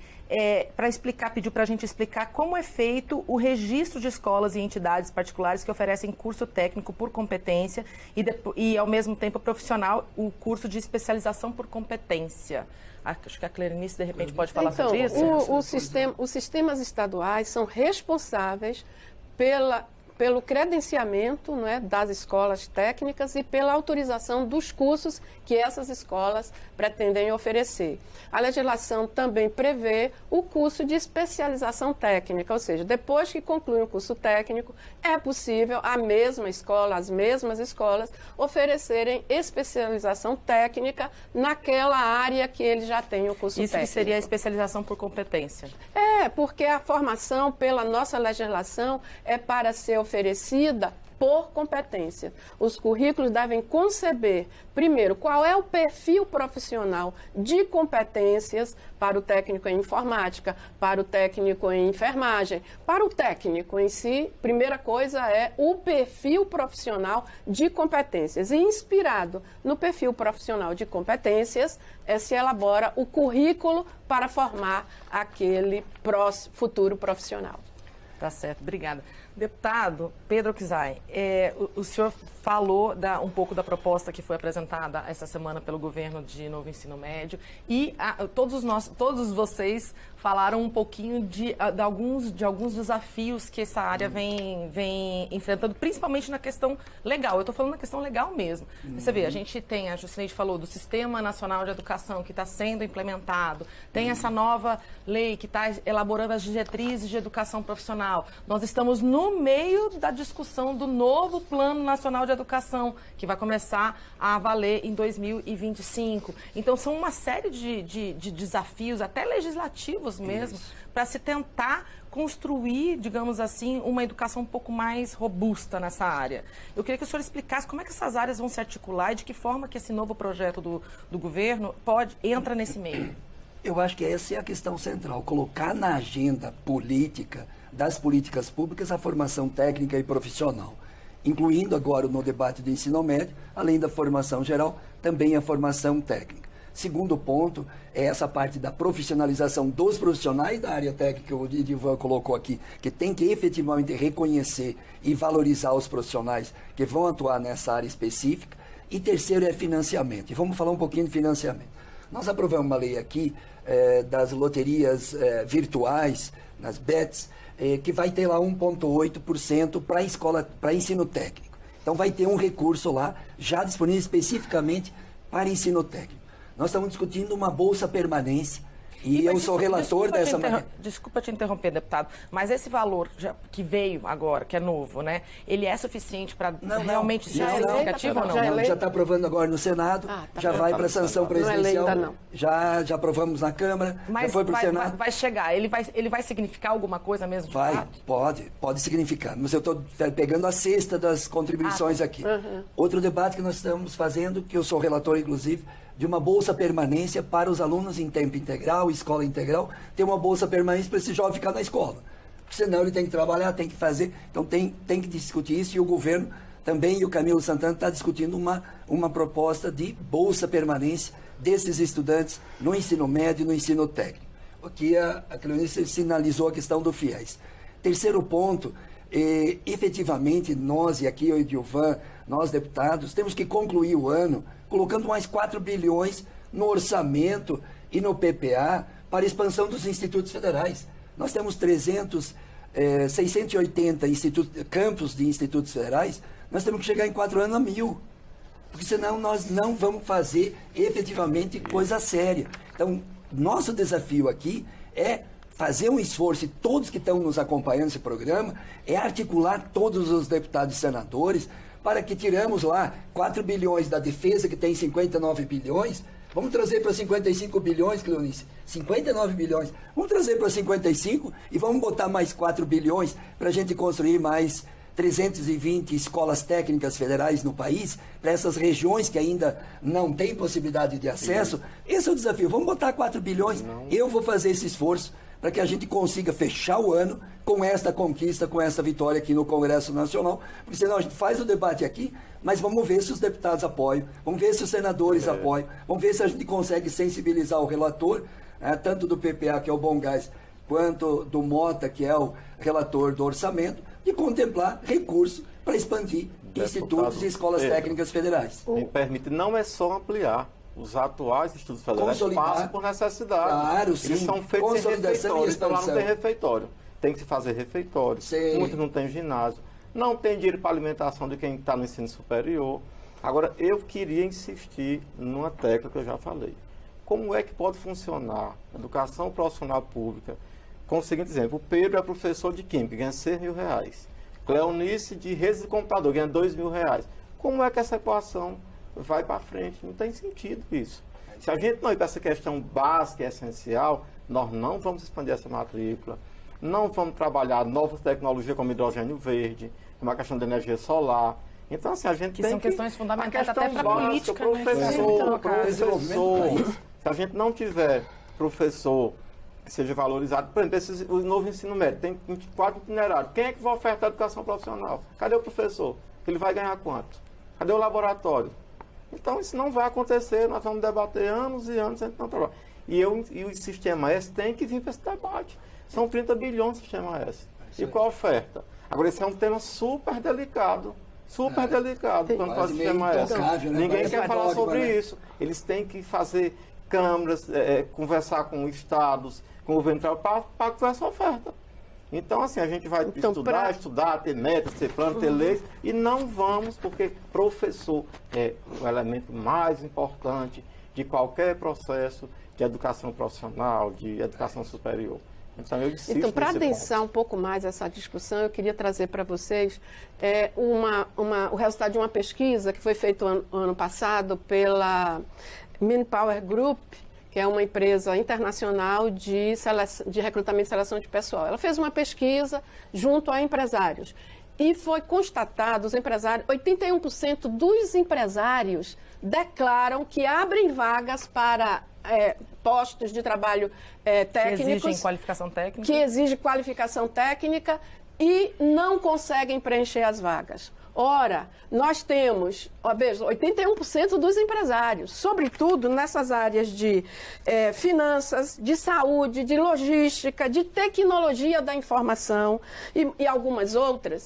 pediu para a gente explicar como é feito o registro de escolas e entidades particulares que oferecem curso técnico por competência e ao mesmo tempo profissional, o curso de especialização por competência. Acho que a Clerinice, de repente, pode falar sobre isso. Os sistemas estaduais são responsáveis pelo credenciamento, não é, das escolas técnicas e pela autorização dos cursos que essas escolas pretendem oferecer. A legislação também prevê o curso de especialização técnica, ou seja, depois que conclui o curso técnico, é possível a mesma escola, as mesmas escolas, oferecerem especialização técnica naquela área que ele já tem o curso técnico. Isso que seria a especialização por competência. Porque a formação, pela nossa legislação, é para ser oferecida por competência. Os currículos devem conceber, primeiro, qual é o perfil profissional de competências para o técnico em informática, para o técnico em enfermagem. Para o técnico em si, primeira coisa é o perfil profissional de competências. E inspirado no perfil profissional de competências, se elabora o currículo para formar aquele futuro profissional. Tá certo, obrigada. Deputado Pedro Kizai, o senhor falou um pouco da proposta que foi apresentada essa semana pelo governo de novo ensino médio e todos vocês falaram um pouquinho de alguns desafios que essa área vem enfrentando, principalmente na questão legal. Eu estou falando na questão legal mesmo. Você vê, a Justineide falou do Sistema Nacional de Educação que está sendo implementado, tem essa nova lei que está elaborando as diretrizes de educação profissional. Nós estamos no meio da discussão do novo Plano Nacional de Educação, que vai começar a valer em 2025. Então, são uma série de desafios, até legislativos mesmo, para se tentar construir, digamos assim, uma educação um pouco mais robusta nessa área. Eu queria que o senhor explicasse como é que essas áreas vão se articular e de que forma que esse novo projeto do governo entra nesse meio. Eu acho que essa é a questão central, colocar na agenda política das políticas públicas a formação técnica e profissional, incluindo agora no debate do ensino médio, além da formação geral, também a formação técnica. Segundo ponto é essa parte da profissionalização dos profissionais da área técnica que o Edivan colocou aqui, que tem que efetivamente reconhecer e valorizar os profissionais que vão atuar nessa área específica. E terceiro é financiamento. E vamos falar um pouquinho de financiamento. Nós aprovamos uma lei aqui das loterias virtuais, nas BETs, que vai ter lá 1,8% para ensino técnico. Então vai ter um recurso lá, já disponível especificamente para ensino técnico. Nós estamos discutindo uma bolsa permanência e eu sou relator dessa matéria. Desculpa te interromper, deputado, mas esse valor que veio agora, que é novo, né? Ele é suficiente para realmente ser significativo ou não? Já está aprovando agora no Senado, já vai para a sanção presidencial. Não é lei ainda, não. Já aprovamos na Câmara, já foi para o Senado. Vai chegar, ele vai significar alguma coisa mesmo de fato? Pode significar, mas eu estou pegando a cesta das contribuições aqui. Outro debate que nós estamos fazendo, que eu sou relator inclusive, de uma bolsa permanência para os alunos em tempo integral, escola integral, ter uma bolsa permanência para esse jovem ficar na escola. Porque senão ele tem que trabalhar, tem que fazer, então tem que discutir isso, e o governo também, e o Camilo Santana está discutindo uma proposta de bolsa permanência desses estudantes no ensino médio e no ensino técnico. Aqui a Cleonice sinalizou a questão do FIES. Terceiro ponto, efetivamente nós, e aqui o Edilvan, nós deputados, temos que concluir o ano colocando mais 4 bilhões no orçamento e no PPA para a expansão dos institutos federais. Nós temos 680 campos de institutos federais, nós temos que chegar em 4 anos a 1.000. porque senão nós não vamos fazer efetivamente coisa séria. Então, nosso desafio aqui é fazer um esforço, e todos que estão nos acompanhando nesse programa, é articular todos os deputados e senadores para que tiramos lá 4 bilhões da defesa, que tem 59 bilhões, vamos trazer para 55 bilhões, Cleonice, 59 bilhões, vamos trazer para 55 e vamos botar mais 4 bilhões para a gente construir mais 320 escolas técnicas federais no país, para essas regiões que ainda não têm possibilidade de acesso. Esse é o desafio, vamos botar 4 bilhões, eu vou fazer esse esforço para que a gente consiga fechar o ano com esta conquista, com esta vitória aqui no Congresso Nacional, porque senão a gente faz o debate aqui, mas vamos ver se os deputados apoiam, vamos ver se os senadores apoiam, vamos ver se a gente consegue sensibilizar o relator, tanto do PPA, que é o Bom Gás, quanto do Mota, que é o relator do orçamento, de contemplar recursos para expandir institutos e escolas técnicas federais. Me permite, não é só ampliar. Os atuais institutos federais passam por necessidade. Claro, sim. Eles são feitos em refeitórios, então lá não tem refeitório. Tem que se fazer refeitório. Sim. Muitos não têm ginásio. Não tem dinheiro para alimentação de quem está no ensino superior. Agora, eu queria insistir numa tecla que eu já falei. Como é que pode funcionar a educação profissional pública? Com o seguinte exemplo, o Pedro é professor de Química, ganha R$6.000. Cleonice, de redes de computador, ganha R$2.000. Como é que essa equação vai para frente? Não tem sentido isso. Se a gente não ir para essa questão básica e essencial, nós não vamos expandir essa matrícula, não vamos trabalhar novas tecnologias como hidrogênio verde, uma questão de energia solar. Então, assim, a gente tem são questões fundamentais até para a política, professor. Se a gente não tiver professor que seja valorizado, por exemplo, o novo ensino médio tem 24 itinerários. Quem é que vai ofertar a educação profissional? Cadê o professor? Ele vai ganhar quanto? Cadê o laboratório? Então, isso não vai acontecer, nós vamos debater anos e anos, a gente não trabalha. E o Sistema S tem que vir para esse debate. São 30 bilhões no Sistema S. E qual a oferta? Agora, esse é um tema super delicado quando faz o Sistema S. Ninguém quer falar sobre isso. Eles têm que fazer câmaras, conversar com estados, com o governo para fazer essa oferta. Então, assim, a gente vai estudar, ter metas, ter plano, ter leis, e não vamos, porque professor é o elemento mais importante de qualquer processo de educação profissional, de educação superior. Então, eu insisto Então, para adensar ponto. um pouco mais essa discussão, eu queria trazer para vocês o resultado de uma pesquisa que foi feita ano passado pela Manpower Group, que é uma empresa internacional de recrutamento e seleção de pessoal. Ela fez uma pesquisa junto a empresários e foi constatado, 81% dos empresários declaram que abrem vagas para postos de trabalho técnicos. Que exigem qualificação técnica. Que exigem qualificação técnica e não conseguem preencher as vagas. Ora, nós temos, veja, 81% dos empresários, sobretudo nessas áreas de finanças, de saúde, de logística, de tecnologia da informação e algumas outras,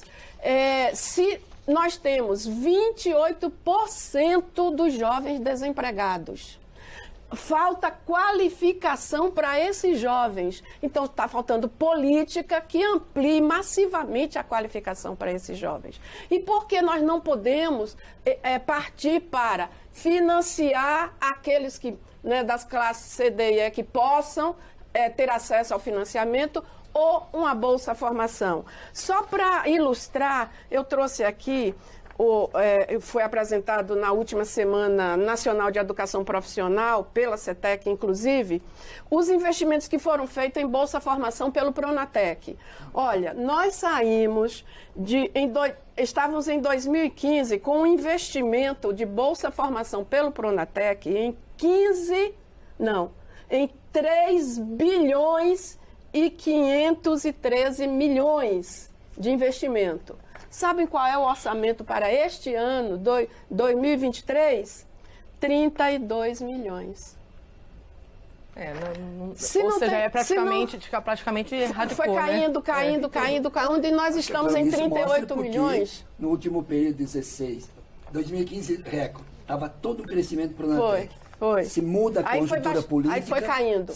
se nós temos 28% dos jovens desempregados. Falta qualificação para esses jovens. Então, está faltando política que amplie massivamente a qualificação para esses jovens. E por que nós não podemos partir para financiar aqueles que, das classes C, D e E que possam ter acesso ao financiamento ou uma Bolsa Formação? Só para ilustrar, eu trouxe aqui... foi apresentado na última Semana Nacional de Educação Profissional, pela CETEC, inclusive, os investimentos que foram feitos em Bolsa Formação pelo Pronatec. Olha, nós saímos estávamos em 2015 com um investimento de Bolsa Formação pelo Pronatec em 3 bilhões e 513 milhões de investimento. Sabem qual é o orçamento para este ano, 2023? 32 milhões. É praticamente hardcore, foi caindo, e nós estamos em 38 milhões. No último período, 2015, recorde. Estava todo o crescimento para o Pronatec. Foi. Se muda a Aí conjuntura política. Aí foi caindo,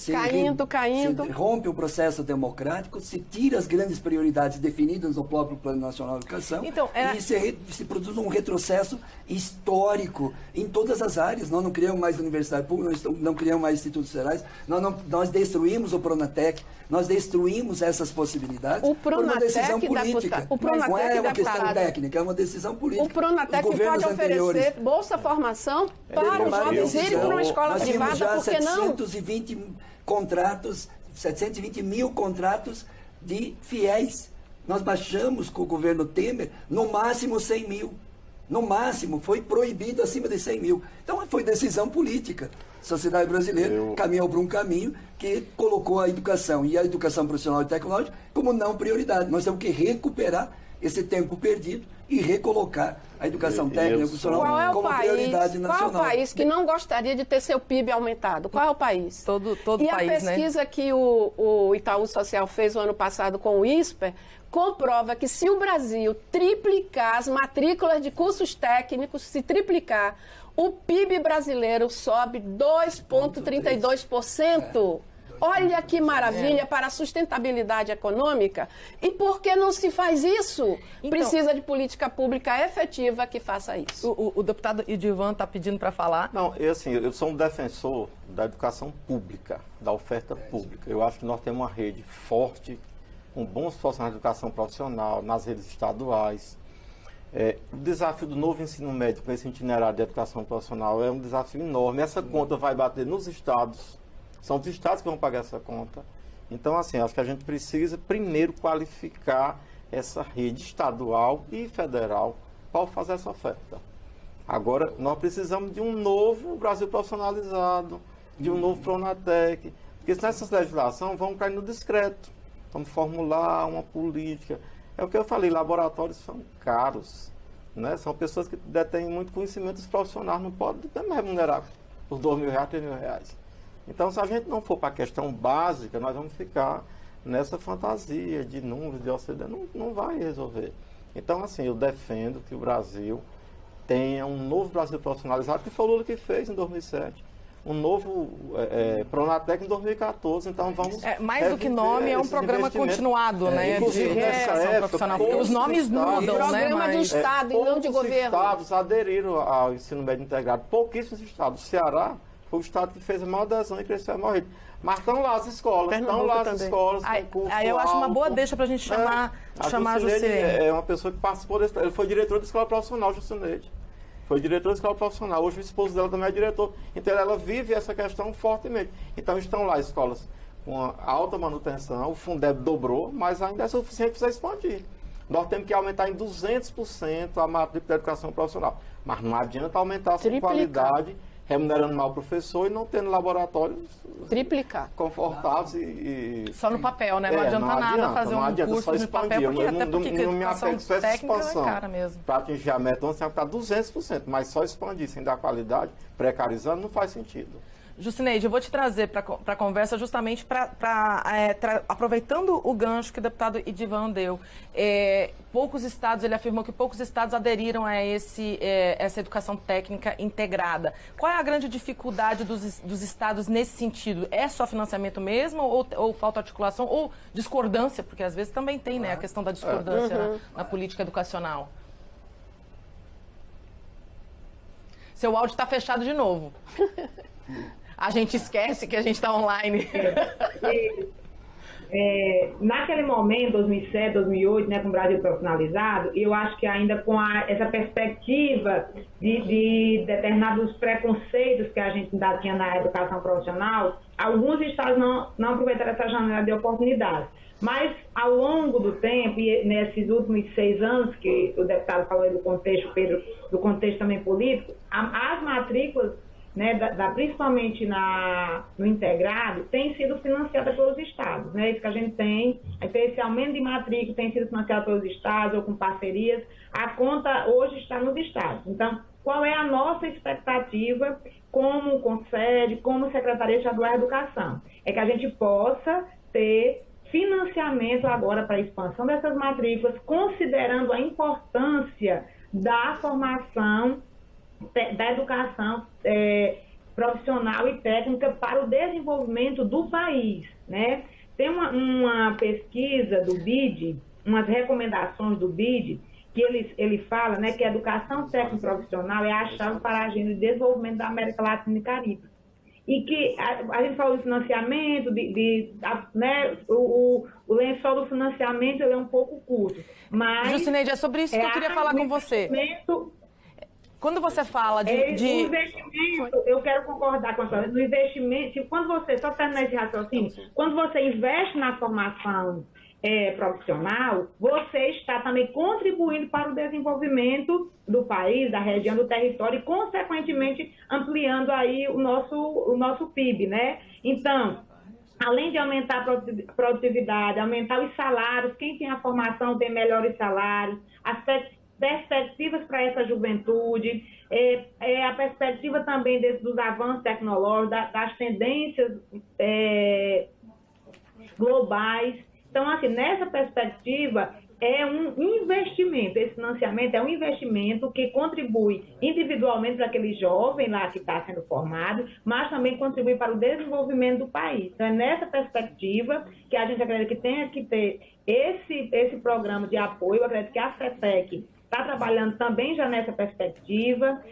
caindo. Se rompe o processo democrático, se tira as grandes prioridades definidas no próprio Plano Nacional de Educação Então, e se produz um retrocesso histórico em todas as áreas. Nós não criamos mais universidade pública, não criamos mais institutos federais, nós destruímos o Pronatec, nós destruímos essas possibilidades O por uma decisão política. O Pronatec, não é uma questão deputado, técnica, é uma decisão política. O Pronatec pode oferecer bolsa formação para os jovens irem para uma escola privada, já porque não? 720 mil contratos de fiéis. Nós baixamos com o governo Temer no máximo 100 mil. No máximo, foi proibido acima de 100 mil. Então, foi decisão política. A sociedade brasileira caminhou por um caminho que colocou a educação e a educação profissional e tecnológica como não prioridade. Nós temos que recuperar esse tempo perdido e recolocar a educação técnica e profissional como prioridade nacional. Qual é o país que não gostaria de ter seu PIB aumentado? Qual é o país? Todo e país, né? E a pesquisa que o Itaú Social fez o ano passado com o ISPER comprova que se o Brasil triplicar as matrículas de cursos técnicos, se triplicar, o PIB brasileiro sobe 2,32%. Olha que maravilha para a sustentabilidade econômica. E por que não se faz isso? Então, precisa de política pública efetiva que faça isso. O deputado Edivan está pedindo para falar. Não, eu sou um defensor da educação pública, da oferta pública. Eu acho que nós temos uma rede forte, com bons profissionais de educação profissional, nas redes estaduais. O desafio do novo ensino médio com esse itinerário de educação profissional é um desafio enorme. Essa conta vai bater nos estados. São os estados que vão pagar essa conta. Então, assim, acho que a gente precisa primeiro qualificar essa rede estadual e federal para fazer essa oferta. Agora, nós precisamos de um novo Brasil profissionalizado, de um novo Pronatec, porque nessa legislação vamos cair no discreto. Vamos formular uma política. É o que eu falei, laboratórios são caros, né? São pessoas que detêm muito conhecimento, os profissionais não podem também remunerar por R$2.000, R$3.000. Então, se a gente não for para a questão básica, nós vamos ficar nessa fantasia de números, de OCDE, não vai resolver. Então, assim, eu defendo que o Brasil tenha um novo Brasil profissionalizado, que foi o Lula que fez em 2007. Um novo Pronatec em 2014, então vamos... mais do que nome, é um programa continuado, né? Inclusive, nessa época, profissional, porque os nomes mudam, né? Programa de Estado e não de governo. Estados aderiram ao ensino médio integrado, pouquíssimos estados. O Ceará foi o estado que fez a maior adesão e cresceu a maior rede. Mas estão lá as escolas, Aí eu acho uma boa deixa para a gente chamar a Jucineide. É uma pessoa que participou desse... Ele foi diretor da escola profissional, Jucineide. Foi diretor da escola profissional. Hoje o esposo dela também é diretor. Então ela vive essa questão fortemente. Então estão lá escolas com alta manutenção, o Fundeb dobrou, mas ainda é suficiente para expandir. Nós temos que aumentar em 200% a matrícula da educação profissional. Mas não adianta aumentar essa qualidade, remunerando mal o professor e não tendo laboratórios confortáveis e... Só no papel, né? Não adianta nada fazer um curso no papel, porque até porque a educação técnica é cara mesmo. Para atingir a meta, nós temos que estar 200%, mas só expandir sem dar qualidade, precarizando, não faz sentido. Jucineide, eu vou te trazer para a conversa justamente aproveitando o gancho que o deputado Edivan deu. Poucos estados, ele afirmou que poucos estados aderiram a essa educação técnica integrada. Qual é a grande dificuldade dos estados nesse sentido? É só financiamento mesmo ou falta articulação ou discordância? Porque às vezes também tem, né, a questão da discordância na política educacional. Seu áudio está fechado de novo. A gente esquece que a gente está online. Naquele momento, 2007, 2008, né, com o Brasil profissionalizado, eu acho que ainda com essa perspectiva de determinados preconceitos que a gente ainda tinha na educação profissional, alguns estados não aproveitaram essa janela de oportunidade. Mas, ao longo do tempo, e nesses últimos 6 anos, que o deputado falou aí do contexto, Pedro, do contexto também político, as matrículas, né, principalmente no integrado, tem sido financiada pelos estados, né? Isso que a gente tem, esse aumento de matrícula tem sido financiado pelos estados ou com parcerias. A conta hoje está nos estados. Então, qual é a nossa expectativa como Conselho, como Secretaria Estadual de Educação? É que a gente possa ter financiamento agora para a expansão dessas matrículas, considerando a importância da formação da educação profissional e técnica para o desenvolvimento do país, né? Tem uma pesquisa do BID, umas recomendações do BID, que ele fala, né, que a educação técnico-profissional é a chave para a agenda de desenvolvimento da América Latina e Caribe. E que a gente falou de financiamento, né, o lençol do financiamento ele é um pouco curto. Mas Jucineide, é sobre isso que eu queria falar com você. Quando você fala de... O investimento, eu quero concordar com a senhora, no investimento, quando você, só terminar esse raciocínio, quando você investe na formação profissional, você está também contribuindo para o desenvolvimento do país, da região, do território e, consequentemente, ampliando aí o nosso PIB, né? Então, além de aumentar a produtividade, aumentar os salários, quem tem a formação tem melhores salários, as perspectivas para essa juventude, a perspectiva também dos avanços tecnológicos, das tendências globais. Então, assim, nessa perspectiva, é um investimento, esse financiamento é um investimento que contribui individualmente para aquele jovem lá que está sendo formado, mas também contribui para o desenvolvimento do país. Então, é nessa perspectiva que a gente acredita que tem que ter esse programa de apoio. Eu acredito que a FETEC está trabalhando também já nessa perspectiva.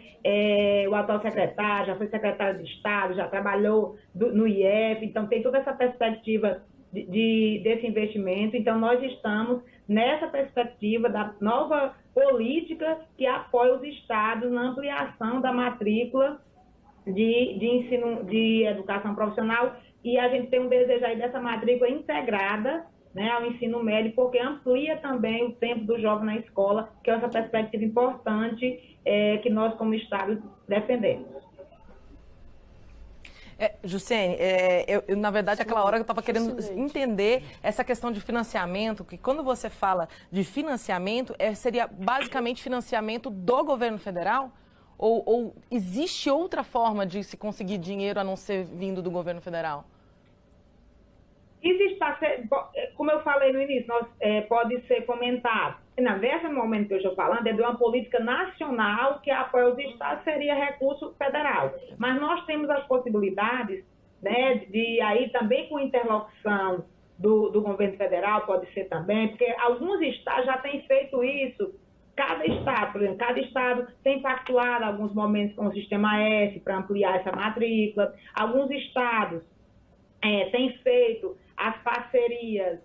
O atual secretário já foi secretário de Estado, já trabalhou no IEF, então tem toda essa perspectiva desse investimento. Então, nós estamos nessa perspectiva da nova política que apoia os estados na ampliação da matrícula de ensino, de educação profissional, e a gente tem um desejo aí dessa matrícula integrada, né, ao ensino médio, porque amplia também o tempo do jovem na escola, que é essa perspectiva importante que nós, como Estado, defendemos. Juciene, na verdade, aquela hora que eu estava querendo entender essa questão de financiamento, que quando você fala de financiamento, seria basicamente financiamento do governo federal? Ou existe outra forma de se conseguir dinheiro a não ser vindo do governo federal? Existe, como eu falei no início, pode ser comentado. Nesse momento que eu estou falando, é de uma política nacional que apoia os estados, seria recurso federal. Mas nós temos as possibilidades, né, de aí também com interlocução do governo federal, pode ser também, porque alguns estados já têm feito isso. Cada estado, por exemplo, cada estado tem pactuado alguns momentos com o Sistema S para ampliar essa matrícula. Alguns estados têm feito as parcerias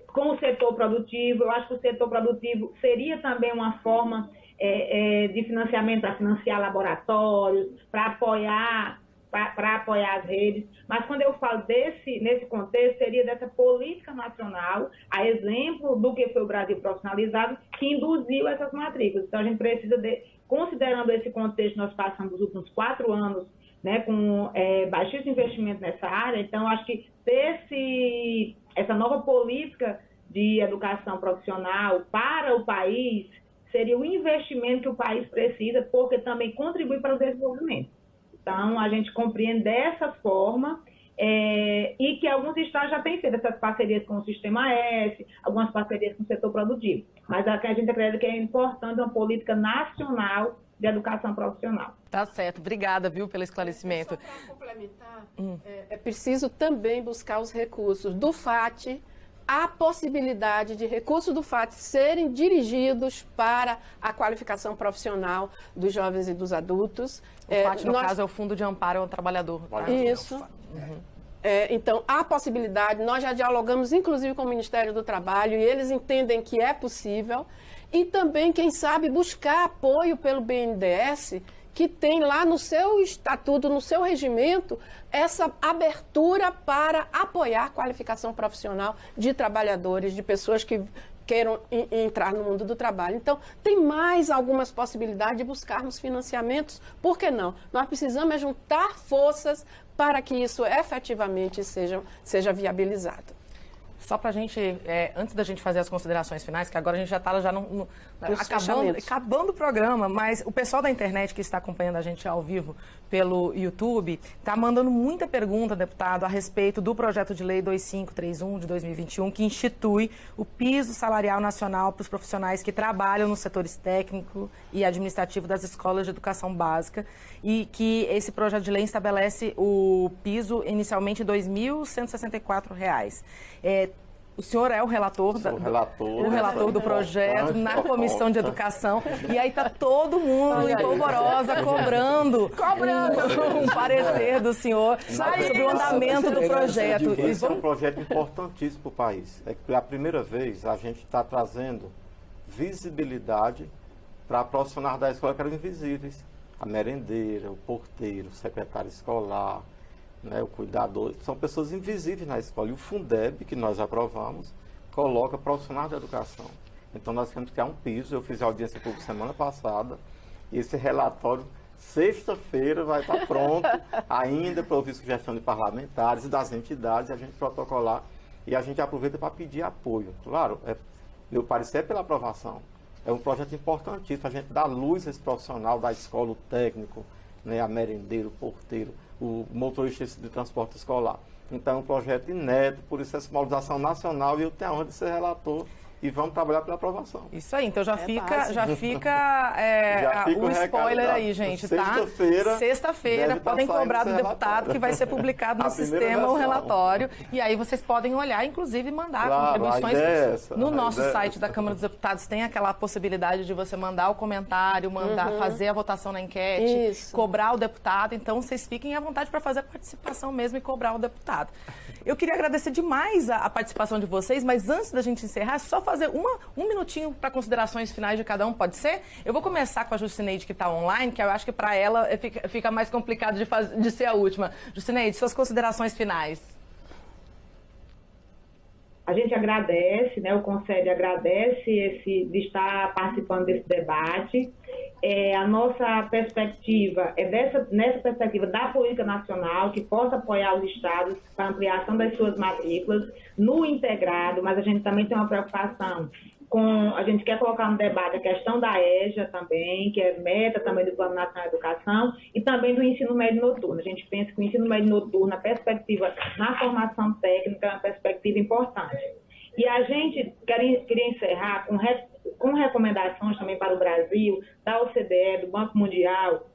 com o setor produtivo. Eu acho que o setor produtivo seria também uma forma de financiamento para financiar laboratórios, para apoiar as redes. Mas quando eu falo nesse contexto, seria dessa política nacional, a exemplo do que foi o Brasil Profissionalizado, que induziu essas matrículas. Então, a gente precisa, considerando esse contexto, nós passamos os últimos 4 anos, né, com baixíssimo investimento nessa área. Então, acho que essa nova política de educação profissional para o país seria o investimento que o país precisa, porque também contribui para o desenvolvimento. Então, a gente compreende dessa forma e que alguns estados já têm feito essas parcerias com o Sistema S, algumas parcerias com o setor produtivo. Mas a gente acredita que é importante uma política nacional de educação profissional. Tá certo. Obrigada, viu, pelo esclarecimento. Só para complementar, é preciso também buscar os recursos do FAT, a possibilidade de recursos do FAT serem dirigidos para a qualificação profissional dos jovens e dos adultos. O FAT, no caso, é o Fundo de Amparo ao Trabalhador. Tá? Isso. Então, há possibilidade, nós já dialogamos, inclusive, com o Ministério do Trabalho, e eles entendem que é possível. E também, quem sabe, buscar apoio pelo BNDES, que tem lá no seu estatuto, no seu regimento, essa abertura para apoiar a qualificação profissional de trabalhadores, de pessoas que queiram entrar no mundo do trabalho. Então, tem mais algumas possibilidades de buscarmos financiamentos. Por que não? Nós precisamos juntar forças para que isso efetivamente seja viabilizado. Só para a gente, antes da gente fazer as considerações finais, que agora a gente já está acabando o programa, mas o pessoal da internet que está acompanhando a gente ao vivo pelo YouTube está mandando muita pergunta, deputado, a respeito do projeto de lei 2531 de 2021, que institui o piso salarial nacional para os profissionais que trabalham nos setores técnico e administrativo das escolas de educação básica, e que esse projeto de lei estabelece o piso inicialmente em R$ 2.164. O senhor é o relator, do projeto na Comissão de Educação, e aí está todo mundo em polvorosa cobrando um parecer do senhor sobre o andamento do projeto. Esse é um projeto importantíssimo para o país. É que pela primeira vez a gente está trazendo visibilidade para profissionais da escola que eram invisíveis. A merendeira, o porteiro, o secretário escolar, né, o cuidador, são pessoas invisíveis na escola. E o Fundeb, que nós aprovamos, coloca profissionais da educação. Então nós temos que criar um piso. Eu fiz a audiência pública semana passada, e esse relatório, sexta-feira, vai estar pronto ainda para ouvir sugestão de parlamentares e das entidades, a gente protocolar, e a gente aproveita para pedir apoio. Claro, meu parecer é pela aprovação. É um projeto importantíssimo, a gente dá luz a esse profissional da escola, o técnico, né, a merendeiro, o porteiro, o motorista de transporte escolar. Então, é um projeto inédito, por isso essa mobilização nacional, e eu tenho a honra de ser relator, e vamos trabalhar pela aprovação. Isso aí, então já fica o spoiler aí, gente, tá? Sexta-feira, podem cobrar do deputado, que vai ser publicado no sistema o relatório, e aí vocês podem olhar, inclusive mandar contribuições. No nosso site da Câmara dos Deputados tem aquela possibilidade de você mandar o comentário, fazer a votação na enquete, cobrar o deputado, então vocês fiquem à vontade para fazer a participação mesmo e cobrar o deputado. Eu queria agradecer demais a participação de vocês, mas antes da gente encerrar, só fazer um minutinho para considerações finais de cada um, pode ser? Eu vou começar com a Jucineide, que está online, que eu acho que para ela fica mais complicado de ser a última. Jucineide, suas considerações finais. A gente agradece, né, o Conselho agradece de estar participando desse debate. A nossa perspectiva nessa perspectiva da política nacional, que possa apoiar os estados para ampliação das suas matrículas no integrado, mas a gente também tem uma preocupação a gente quer colocar no debate a questão da EJA também, que é meta também do Plano Nacional de Educação, e também do ensino médio noturno. A gente pensa que o ensino médio noturno, a perspectiva na formação técnica, é uma perspectiva importante. E a gente queria encerrar com recomendações também para o Brasil, da OCDE, do Banco Mundial,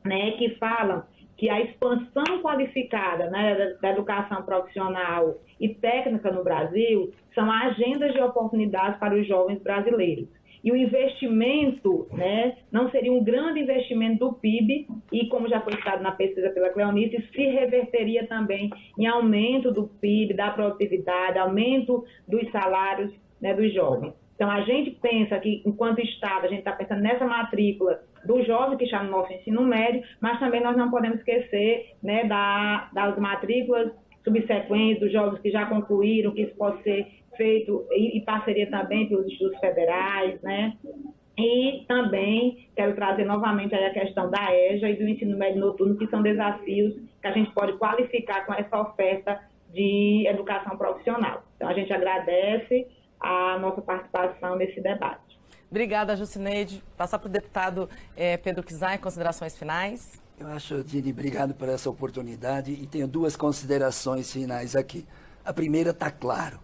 né, que falam que a expansão qualificada, né, da educação profissional e técnica no Brasil são agendas de oportunidades para os jovens brasileiros. E o investimento, né, não seria um grande investimento do PIB, e como já foi citado na pesquisa pela Cleonice, se reverteria também em aumento do PIB, da produtividade, aumento dos salários, né, dos jovens. Então, a gente pensa que, enquanto Estado, a gente está pensando nessa matrícula do jovem que está no nosso ensino médio, mas também nós não podemos esquecer, né, das matrículas subsequentes, dos jovens que já concluíram, que isso pode ser feito em parceria também pelos institutos federais, né? E também quero trazer novamente aí a questão da EJA e do ensino médio noturno, que são desafios que a gente pode qualificar com essa oferta de educação profissional. Então, a gente agradece a nossa participação nesse debate. Obrigada, Jucineide. Passar para o deputado Pedro Kizai, considerações finais. Eu acho, Dini, obrigado por essa oportunidade, e tenho duas considerações finais aqui. A primeira está claro.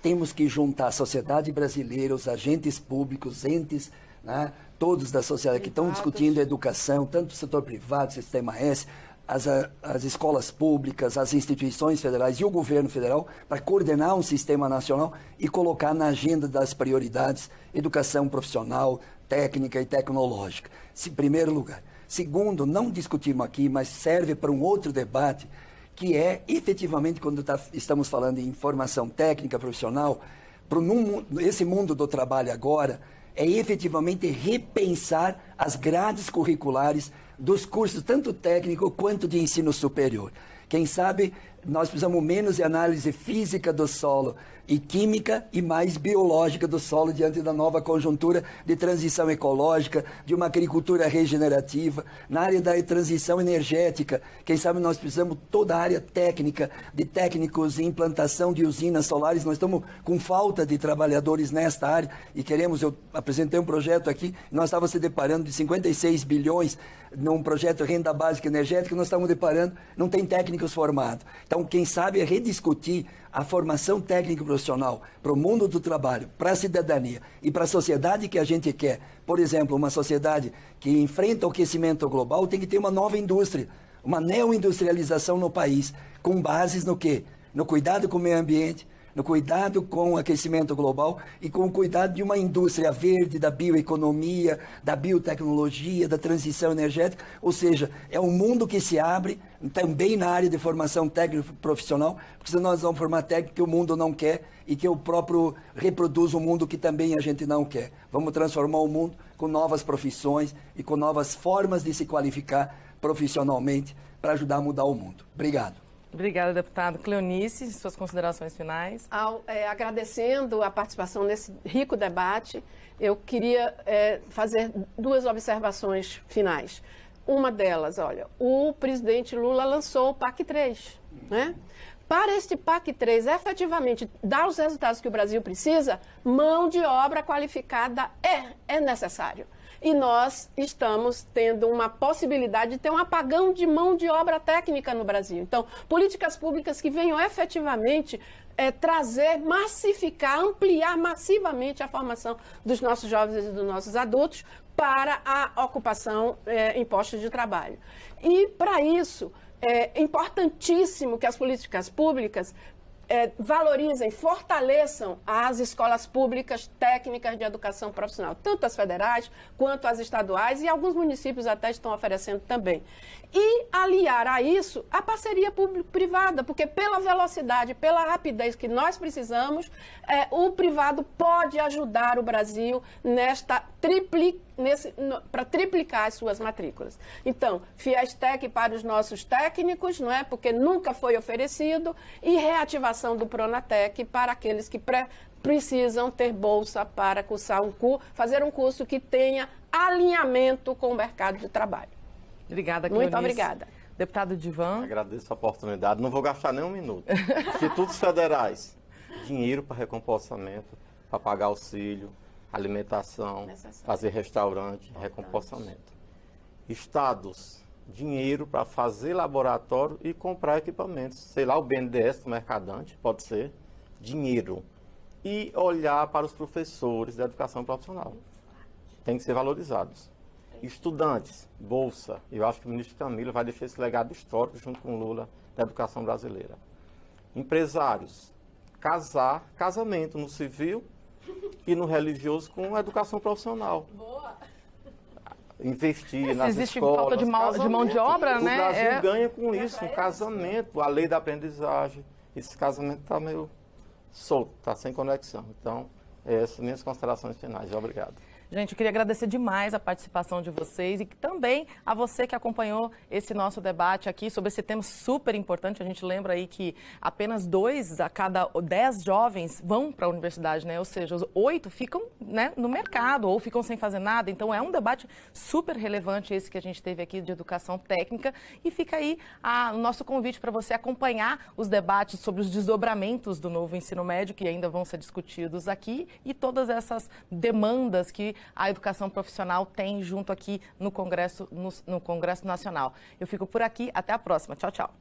Temos que juntar a sociedade brasileira, os agentes públicos, entes, né, todos da sociedade que estão discutindo a educação, tanto o setor privado, Sistema S, as escolas públicas, as instituições federais e o governo federal, para coordenar um sistema nacional e colocar na agenda das prioridades educação profissional, técnica e tecnológica. Em primeiro lugar. Segundo, não discutimos aqui, mas serve para um outro debate, que é, efetivamente, quando estamos falando em formação técnica profissional, esse mundo do trabalho agora, é efetivamente repensar as grades curriculares dos cursos, tanto técnico quanto de ensino superior. Quem sabe nós precisamos menos de análise física do solo e química e mais biológica do solo diante da nova conjuntura de transição ecológica, de uma agricultura regenerativa. Na área da transição energética, quem sabe nós precisamos toda a área técnica, de técnicos em implantação de usinas solares. Nós estamos com falta de trabalhadores nesta área e eu apresentei um projeto aqui, nós estávamos se deparando de 56 bilhões num projeto de renda básica energética, nós estamos deparando, não tem técnicos formados. Então, quem sabe é rediscutir a formação técnica profissional para o mundo do trabalho, para a cidadania e para a sociedade que a gente quer. Por exemplo, uma sociedade que enfrenta o aquecimento global tem que ter uma nova indústria, uma neoindustrialização no país, com bases no quê? No cuidado com o meio ambiente, no cuidado com o aquecimento global e com o cuidado de uma indústria verde, da bioeconomia, da biotecnologia, da transição energética. Ou seja, é um mundo que se abre também na área de formação técnica profissional, porque senão nós vamos formar técnico que o mundo não quer e que o próprio reproduz um mundo que também a gente não quer. Vamos transformar o mundo com novas profissões e com novas formas de se qualificar profissionalmente para ajudar a mudar o mundo. Obrigado. Obrigada, deputado. Cleonice, suas considerações finais. Agradecendo a participação nesse rico debate, eu queria fazer duas observações finais. Uma delas, olha, o presidente Lula lançou o PAC 3, né? Para este PAC 3 efetivamente dar os resultados que o Brasil precisa, mão de obra qualificada é necessário. E nós estamos tendo uma possibilidade de ter um apagão de mão de obra técnica no Brasil. Então, políticas públicas que venham efetivamente trazer, massificar, ampliar massivamente a formação dos nossos jovens e dos nossos adultos para a ocupação em postos de trabalho. E, para isso, é importantíssimo que as políticas públicas valorizem, fortaleçam as escolas públicas técnicas de educação profissional, tanto as federais quanto as estaduais, e alguns municípios até estão oferecendo também. E aliar a isso a parceria público-privada, porque pela velocidade, pela rapidez que nós precisamos, o privado pode ajudar o Brasil para triplicar as suas matrículas. Então, Fiestec para os nossos técnicos, não é? Porque nunca foi oferecido, e reativação do Pronatec para aqueles que precisam ter bolsa para cursar fazer um curso que tenha alinhamento com o mercado de trabalho. Obrigada, Cleonice. Muito obrigada. Deputado Divan. Agradeço a oportunidade. Não vou gastar nem um minuto. Institutos federais, dinheiro para recompostamento, para pagar auxílio, alimentação, fazer restaurante, recompostamento. Estados, dinheiro para fazer laboratório e comprar equipamentos. Sei lá, o BNDES do Mercadante, pode ser. Dinheiro. E olhar para os professores da educação profissional. Tem que ser valorizados. Estudantes, bolsa. Eu acho que o ministro Camilo vai deixar esse legado histórico junto com o Lula da educação brasileira. Empresários, casamento no civil e no religioso com a educação profissional. Boa. Investir nas existe escolas. Falta de mão de obra, né? O Brasil ganha com isso, um casamento, a lei da aprendizagem. Esse casamento está meio solto, está sem conexão. Então, essas minhas considerações finais. Obrigado. Gente, eu queria agradecer demais a participação de vocês e também a você que acompanhou esse nosso debate aqui sobre esse tema super importante. A gente lembra aí que apenas 2 a cada 10 jovens vão para a universidade, né? Ou seja, os 8 ficam, né, no mercado ou ficam sem fazer nada. Então, é um debate super relevante esse que a gente teve aqui de educação técnica. E fica aí o nosso convite para você acompanhar os debates sobre os desdobramentos do novo ensino médio, que ainda vão ser discutidos aqui, e todas essas demandas que a educação profissional tem junto aqui no Congresso Nacional. Eu fico por aqui, até a próxima. Tchau, tchau.